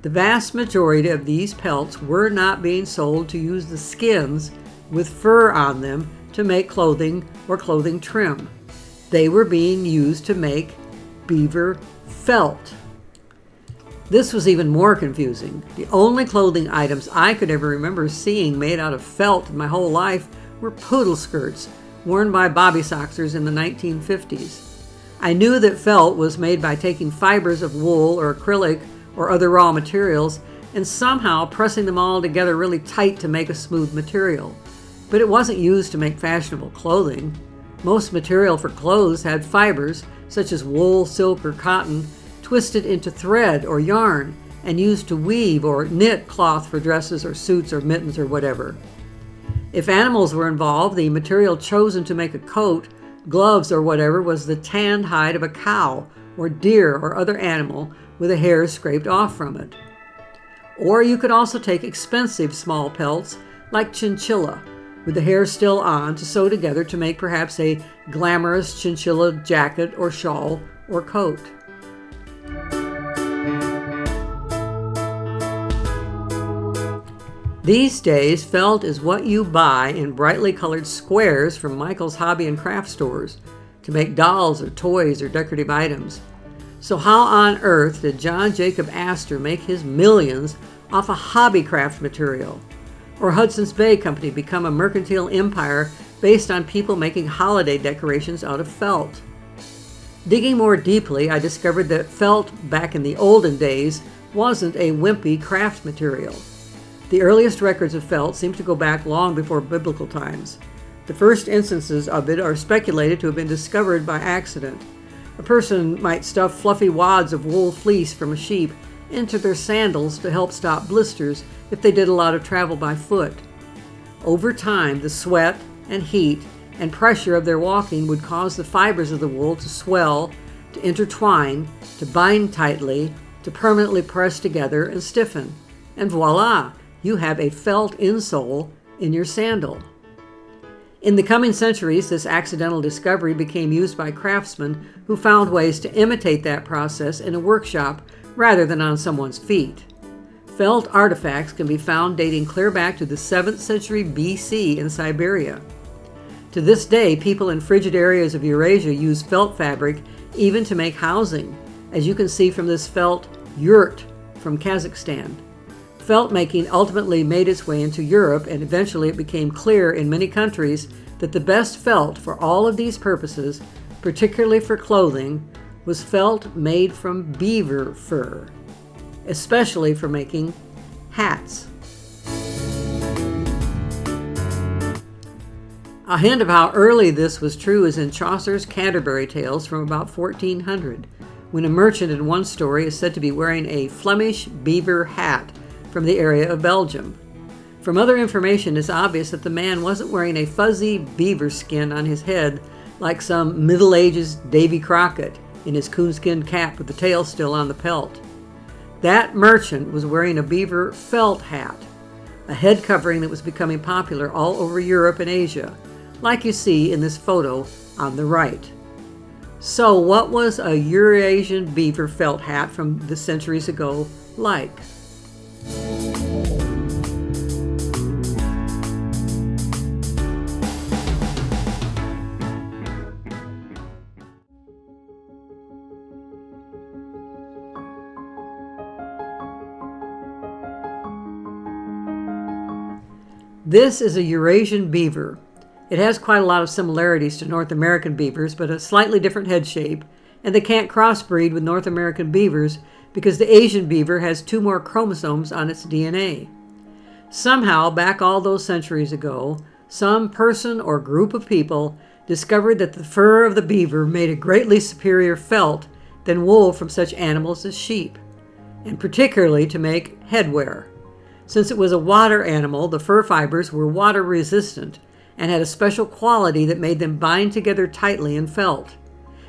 The vast majority of these pelts were not being sold to use the skins with fur on them to make clothing or clothing trim. They were being used to make beaver felt. This was even more confusing. The only clothing items I could ever remember seeing made out of felt in my whole life were poodle skirts, worn by bobby soxers in the 1950s. I knew that felt was made by taking fibers of wool or acrylic or other raw materials and somehow pressing them all together really tight to make a smooth material. But it wasn't used to make fashionable clothing. Most material for clothes had fibers, such as wool, silk, or cotton, twisted into thread or yarn and used to weave or knit cloth for dresses or suits or mittens or whatever. If animals were involved, the material chosen to make a coat, gloves, or whatever was the tanned hide of a cow or deer or other animal with the hairs scraped off from it. Or you could also take expensive small pelts like chinchilla, with the hair still on, to sew together to make perhaps a glamorous chinchilla jacket or shawl or coat. These days, felt is what you buy in brightly colored squares from Michael's hobby and craft stores to make dolls or toys or decorative items. So how on earth did John Jacob Astor make his millions off a hobby craft material? Or Hudson's Bay Company become a mercantile empire based on people making holiday decorations out of felt? Digging more deeply, I discovered that felt back in the olden days wasn't a wimpy craft material. The earliest records of felt seem to go back long before biblical times. The first instances of it are speculated to have been discovered by accident. A person might stuff fluffy wads of wool fleece from a sheep into their sandals to help stop blisters if they did a lot of travel by foot. Over time, the sweat and heat and pressure of their walking would cause the fibers of the wool to swell, to intertwine, to bind tightly, to permanently press together and stiffen. And voila! You have a felt insole in your sandal. In the coming centuries, this accidental discovery became used by craftsmen who found ways to imitate that process in a workshop rather than on someone's feet. Felt artifacts can be found dating clear back to the 7th century BC in Siberia. To this day, people in frigid areas of Eurasia use felt fabric even to make housing, as you can see from this felt yurt from Kazakhstan. Felt making ultimately made its way into Europe, and eventually it became clear in many countries that the best felt for all of these purposes, particularly for clothing, was felt made from beaver fur, especially for making hats. A hint of how early this was true is in Chaucer's Canterbury Tales from about 1400, when a merchant in one story is said to be wearing a Flemish beaver hat from the area of Belgium. From other information, it's obvious that the man wasn't wearing a fuzzy beaver skin on his head like some Middle Ages Davy Crockett in his coonskin cap with the tail still on the pelt. That merchant was wearing a beaver felt hat, a head covering that was becoming popular all over Europe and Asia, like you see in this photo on the right. So what was a Eurasian beaver felt hat from the centuries ago like? This is a Eurasian beaver. It has quite a lot of similarities to North American beavers, but a slightly different head shape, and they can't crossbreed with North American beavers because the Asian beaver has 2 more chromosomes on its DNA. Somehow, back all those centuries ago, some person or group of people discovered that the fur of the beaver made a greatly superior felt than wool from such animals as sheep, and particularly to make headwear. Since it was a water animal, the fur fibers were water resistant and had a special quality that made them bind together tightly in felt.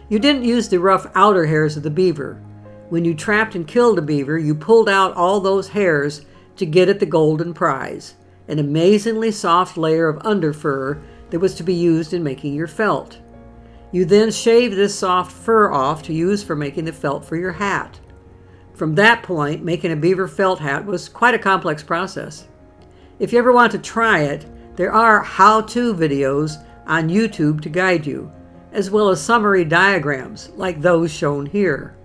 You didn't use the rough outer hairs of the beaver. When you trapped and killed a beaver, you pulled out all those hairs to get at the golden prize, an amazingly soft layer of underfur that was to be used in making your felt. You then shaved this soft fur off to use for making the felt for your hat. From that point, making a beaver felt hat was quite a complex process. If you ever want to try it, there are how-to videos on YouTube to guide you, as well as summary diagrams like those shown here.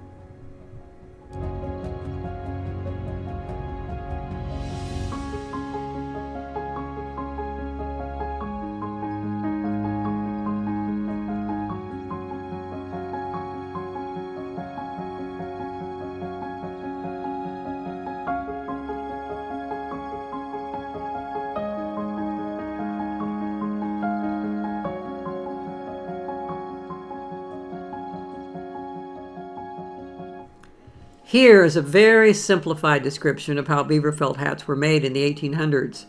Here is a very simplified description of how beaver felt hats were made in the 1800s.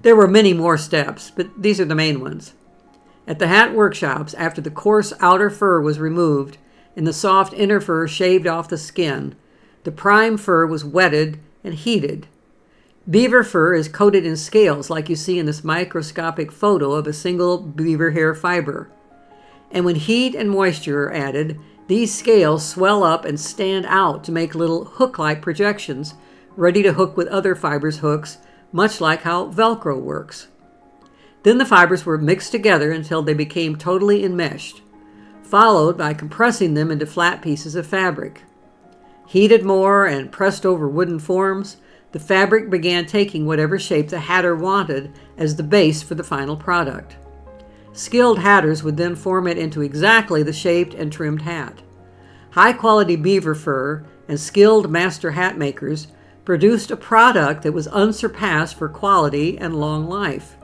There were many more steps, but these are the main ones. At the hat workshops, after the coarse outer fur was removed and the soft inner fur shaved off the skin, the prime fur was wetted and heated. Beaver fur is coated in scales like you see in this microscopic photo of a single beaver hair fiber. And when heat and moisture are added, these scales swell up and stand out to make little hook-like projections, ready to hook with other fibers' hooks, much like how Velcro works. Then the fibers were mixed together until they became totally enmeshed, followed by compressing them into flat pieces of fabric. Heated more and pressed over wooden forms, the fabric began taking whatever shape the hatter wanted as the base for the final product. Skilled hatters would then form it into exactly the shaped and trimmed hat. High-quality beaver fur and skilled master hat makers produced a product that was unsurpassed for quality and long life.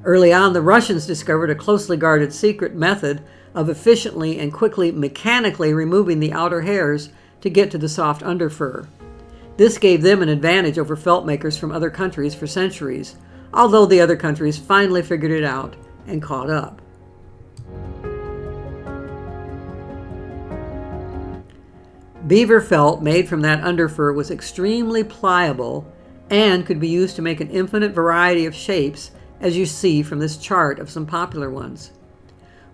Early on, the Russians discovered a closely guarded secret method of efficiently and quickly mechanically removing the outer hairs to get to the soft underfur. This gave them an advantage over felt makers from other countries for centuries, although the other countries finally figured it out and caught up. Beaver felt made from that underfur was extremely pliable and could be used to make an infinite variety of shapes, as you see from this chart of some popular ones.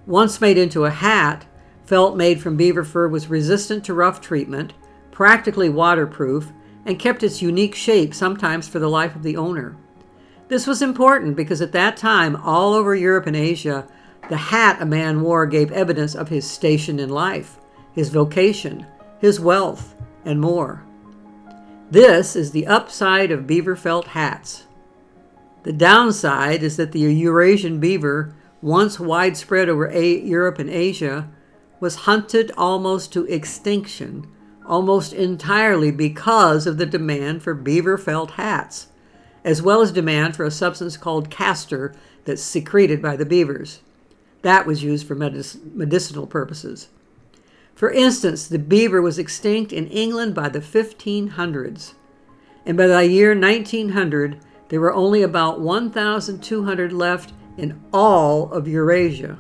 Once made into a hat, felt made from beaver fur was resistant to rough treatment, practically waterproof, and kept its unique shape sometimes for the life of the owner. This was important because at that time, all over Europe and Asia, the hat a man wore gave evidence of his station in life, his vocation, his wealth, and more. This is the upside of beaver felt hats. The downside is that the Eurasian beaver, once widespread over Europe and Asia, was hunted almost to extinction, almost entirely because of the demand for beaver felt hats, as well as demand for a substance called castor that's secreted by the beavers. That was used for medicinal purposes. For instance, the beaver was extinct in England by the 1500s, and by the year 1900, there were only about 1,200 left in all of Eurasia.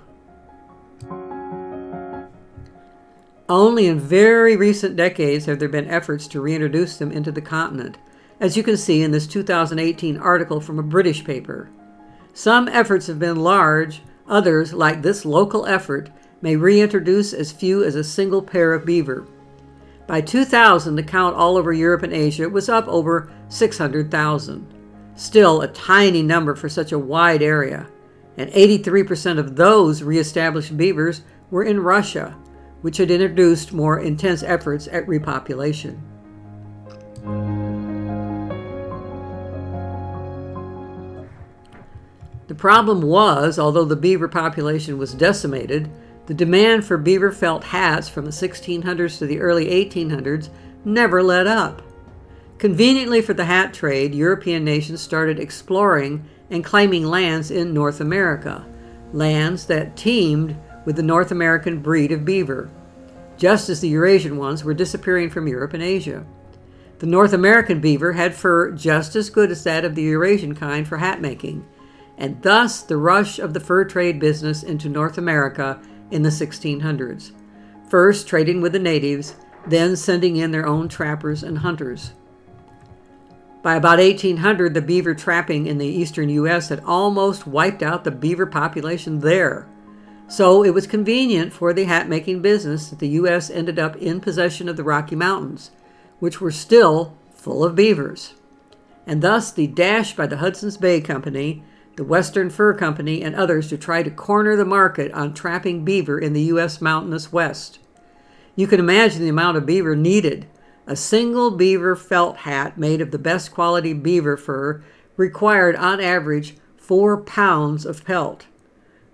Only in very recent decades have there been efforts to reintroduce them into the continent, as you can see in this 2018 article from a British paper. Some efforts have been large, others, like this local effort, may reintroduce as few as a single pair of beaver. By 2000, the count all over Europe and Asia was up over 600,000. Still a tiny number for such a wide area, and 83% of those reestablished beavers were in Russia, which had introduced more intense efforts at repopulation. The problem was, although the beaver population was decimated, the demand for beaver felt hats from the 1600s to the early 1800s never let up. Conveniently for the hat trade, European nations started exploring and claiming lands in North America, lands that teemed with the North American breed of beaver, just as the Eurasian ones were disappearing from Europe and Asia. The North American beaver had fur just as good as that of the Eurasian kind for hat making, and thus the rush of the fur trade business into North America in the 1600s, first trading with the natives, then sending in their own trappers and hunters. By about 1800, the beaver trapping in the eastern U.S. had almost wiped out the beaver population there. So it was convenient for the hat-making business that the U.S. ended up in possession of the Rocky Mountains, which were still full of beavers. And thus the dash by the Hudson's Bay Company, the Western Fur Company, and others to try to corner the market on trapping beaver in the U.S. mountainous West. You can imagine the amount of beaver needed. A single beaver felt hat made of the best quality beaver fur required on average 4 pounds of pelt.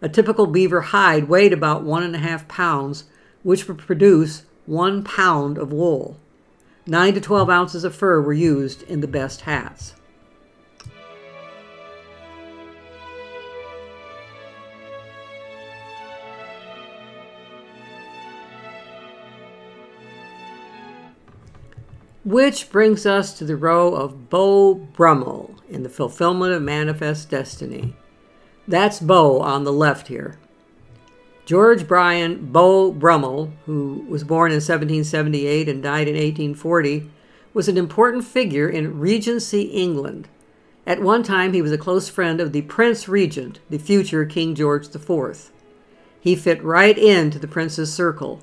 A typical beaver hide weighed about 1.5 pounds, which would produce 1 pound of wool. 9 to 12 ounces of fur were used in the best hats. Which brings us to the role of Beau Brummell in the fulfillment of Manifest Destiny. That's Beau on the left here. George Bryan Beau Brummell, who was born in 1778 and died in 1840, was an important figure in Regency England. At one time, he was a close friend of the Prince Regent, the future King George IV. He fit right into the prince's circle.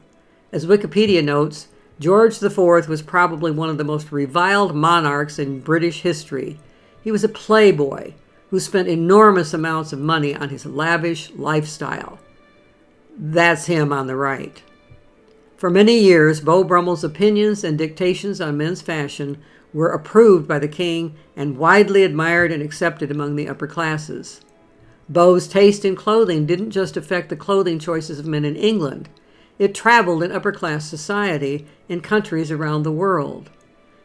As Wikipedia notes, George IV was probably one of the most reviled monarchs in British history. He was a playboy who spent enormous amounts of money on his lavish lifestyle. That's him on the right. For many years, Beau Brummell's opinions and dictations on men's fashion were approved by the king and widely admired and accepted among the upper classes. Beau's taste in clothing didn't just affect the clothing choices of men in England. It traveled in upper-class society in countries around the world.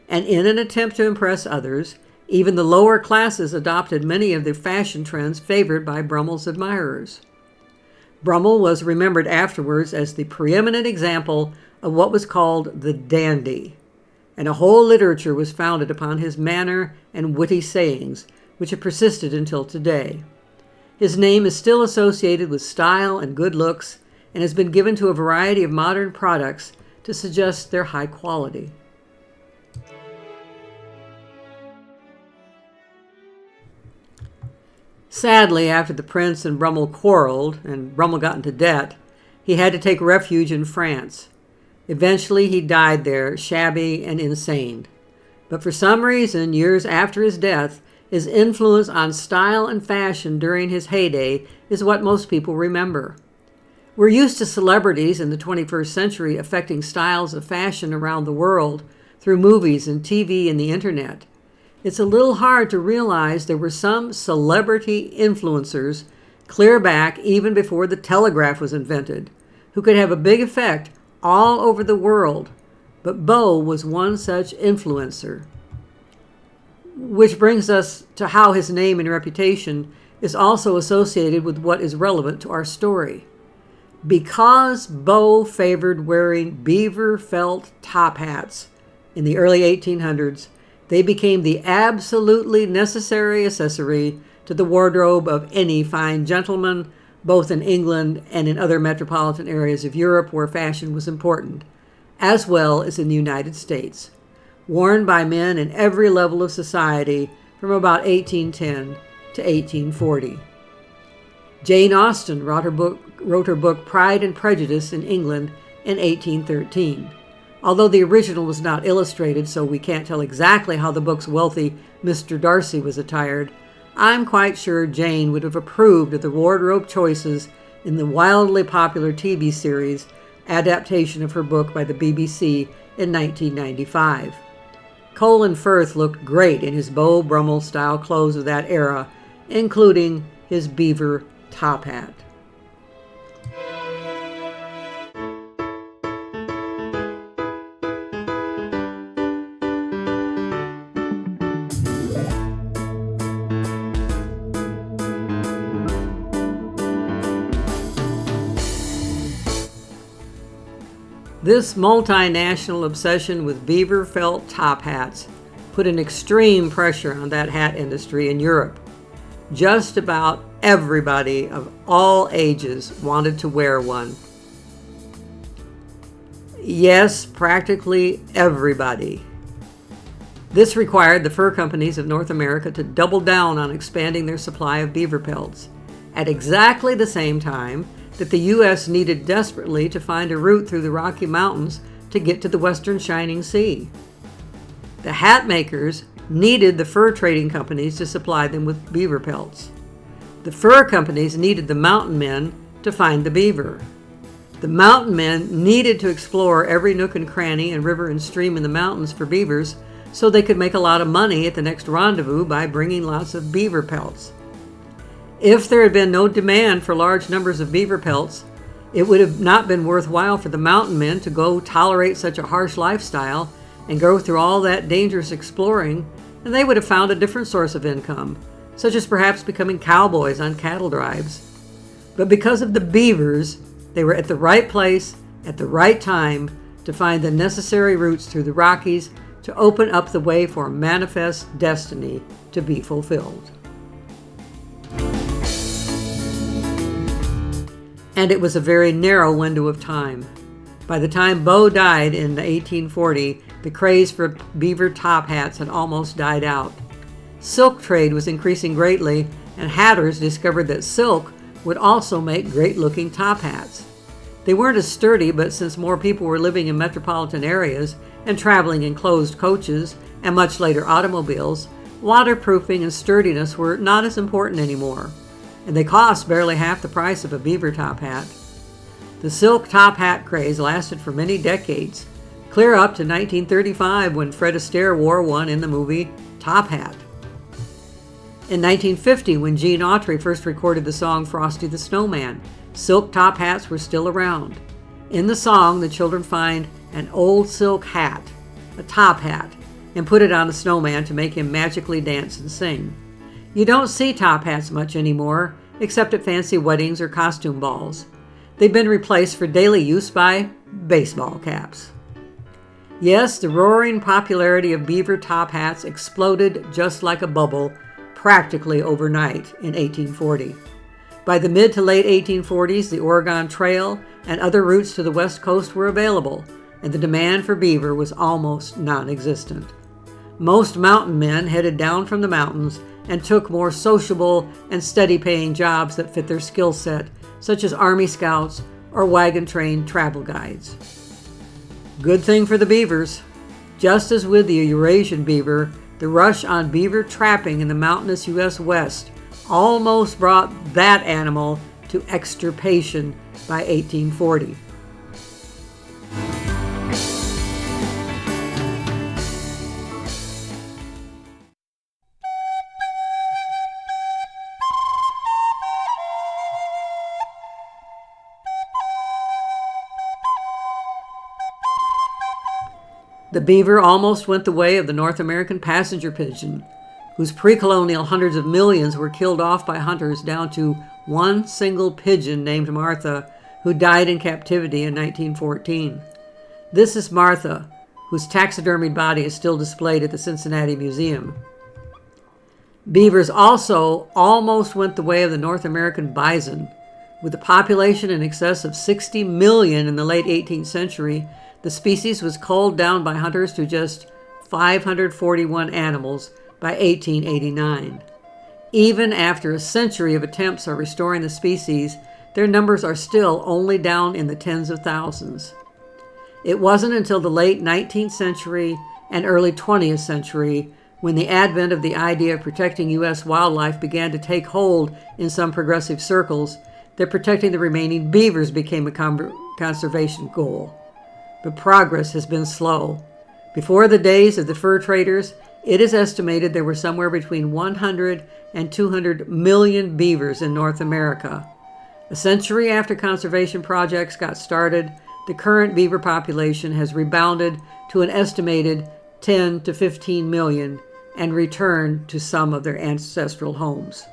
And in an attempt to impress others, even the lower classes adopted many of the fashion trends favored by Brummell's admirers. Brummell was remembered afterwards as the preeminent example of what was called the dandy, and a whole literature was founded upon his manner and witty sayings, which have persisted until today. His name is still associated with style and good looks, and has been given to a variety of modern products to suggest their high quality. Sadly, after the prince and Brummell quarreled, and Brummell got into debt, he had to take refuge in France. Eventually, he died there, shabby and insane. But for some reason, years after his death, his influence on style and fashion during his heyday is what most people remember. We're used to celebrities in the 21st century affecting styles of fashion around the world through movies and TV and the internet. It's a little hard to realize there were some celebrity influencers clear back even before the telegraph was invented, who could have a big effect all over the world. But Beau was one such influencer. Which brings us to how his name and reputation is also associated with what is relevant to our story. Because Beau favored wearing beaver felt top hats in the early 1800s, they became the absolutely necessary accessory to the wardrobe of any fine gentleman, both in England and in other metropolitan areas of Europe where fashion was important, as well as in the United States, worn by men in every level of society from about 1810 to 1840. Jane Austen wrote her book Pride and Prejudice in England in 1813. Although the original was not illustrated, so we can't tell exactly how the book's wealthy Mr. Darcy was attired, I'm quite sure Jane would have approved of the wardrobe choices in the wildly popular TV series adaptation of her book by the BBC in 1995. Colin Firth looked great in his Beau Brummell-style clothes of that era, including his beaver top hat. This multinational obsession with beaver felt top hats put an extreme pressure on that hat industry in Europe. Just about everybody of all ages wanted to wear one. Yes, practically everybody. This required the fur companies of North America to double down on expanding their supply of beaver pelts, at exactly the same time that the U.S. needed desperately to find a route through the Rocky Mountains to get to the western shining sea. The hat makers needed the fur trading companies to supply them with beaver pelts. The fur companies needed the mountain men to find the beaver. The mountain men needed to explore every nook and cranny and river and stream in the mountains for beavers so they could make a lot of money at the next rendezvous by bringing lots of beaver pelts. If there had been no demand for large numbers of beaver pelts, it would have not been worthwhile for the mountain men to go tolerate such a harsh lifestyle and go through all that dangerous exploring, and they would have found a different source of income, such as perhaps becoming cowboys on cattle drives. But because of the beavers, they were at the right place at the right time to find the necessary routes through the Rockies to open up the way for manifest destiny to be fulfilled. And it was a very narrow window of time. By the time Beau died in 1840, the craze for beaver top hats had almost died out. Silk trade was increasing greatly, and hatters discovered that silk would also make great-looking top hats. They weren't as sturdy, but since more people were living in metropolitan areas and traveling in closed coaches and much later automobiles, waterproofing and sturdiness were not as important anymore, and they cost barely half the price of a beaver top hat. The silk top hat craze lasted for many decades, clear up to 1935 when Fred Astaire wore one in the movie Top Hat. In 1950, when Gene Autry first recorded the song Frosty the Snowman, silk top hats were still around. In the song, the children find an old silk hat, a top hat, and put it on the snowman to make him magically dance and sing. You don't see top hats much anymore, except at fancy weddings or costume balls. They've been replaced for daily use by baseball caps. Yes, the roaring popularity of beaver top hats exploded just like a bubble, practically overnight in 1840. By the mid to late 1840s, the Oregon Trail and other routes to the West Coast were available, and the demand for beaver was almost non-existent. Most mountain men headed down from the mountains and took more sociable and steady-paying jobs that fit their skill set, such as Army Scouts or wagon-trained travel guides. Good thing for the beavers. Just as with the Eurasian beaver, the rush on beaver trapping in the mountainous U.S. West almost brought that animal to extirpation by 1840. The beaver almost went the way of the North American passenger pigeon, whose pre-colonial hundreds of millions were killed off by hunters down to one single pigeon named Martha, who died in captivity in 1914. This is Martha, whose taxidermied body is still displayed at the Cincinnati Museum. Beavers also almost went the way of the North American bison. With a population in excess of 60 million in the late 18th century, the species was culled down by hunters to just 541 animals by 1889. Even after a century of attempts at restoring the species, their numbers are still only down in the tens of thousands. It wasn't until the late 19th century and early 20th century when the advent of the idea of protecting U.S. wildlife began to take hold in some progressive circles that protecting the remaining beavers became a conservation goal. But progress has been slow. Before the days of the fur traders, it is estimated there were somewhere between 100 and 200 million beavers in North America. A century after conservation projects got started, the current beaver population has rebounded to an estimated 10 to 15 million and returned to some of their ancestral homes.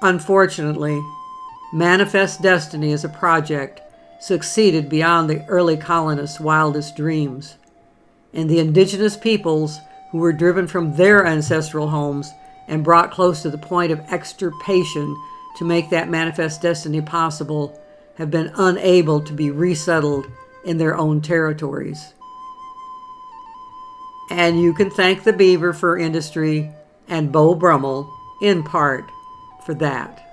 Unfortunately, Manifest Destiny as a project succeeded beyond the early colonists' wildest dreams, and the indigenous peoples who were driven from their ancestral homes and brought close to the point of extirpation to make that manifest destiny possible have been unable to be resettled in their own territories. And you can thank the beaver fur industry and Beau Brummell in part for that.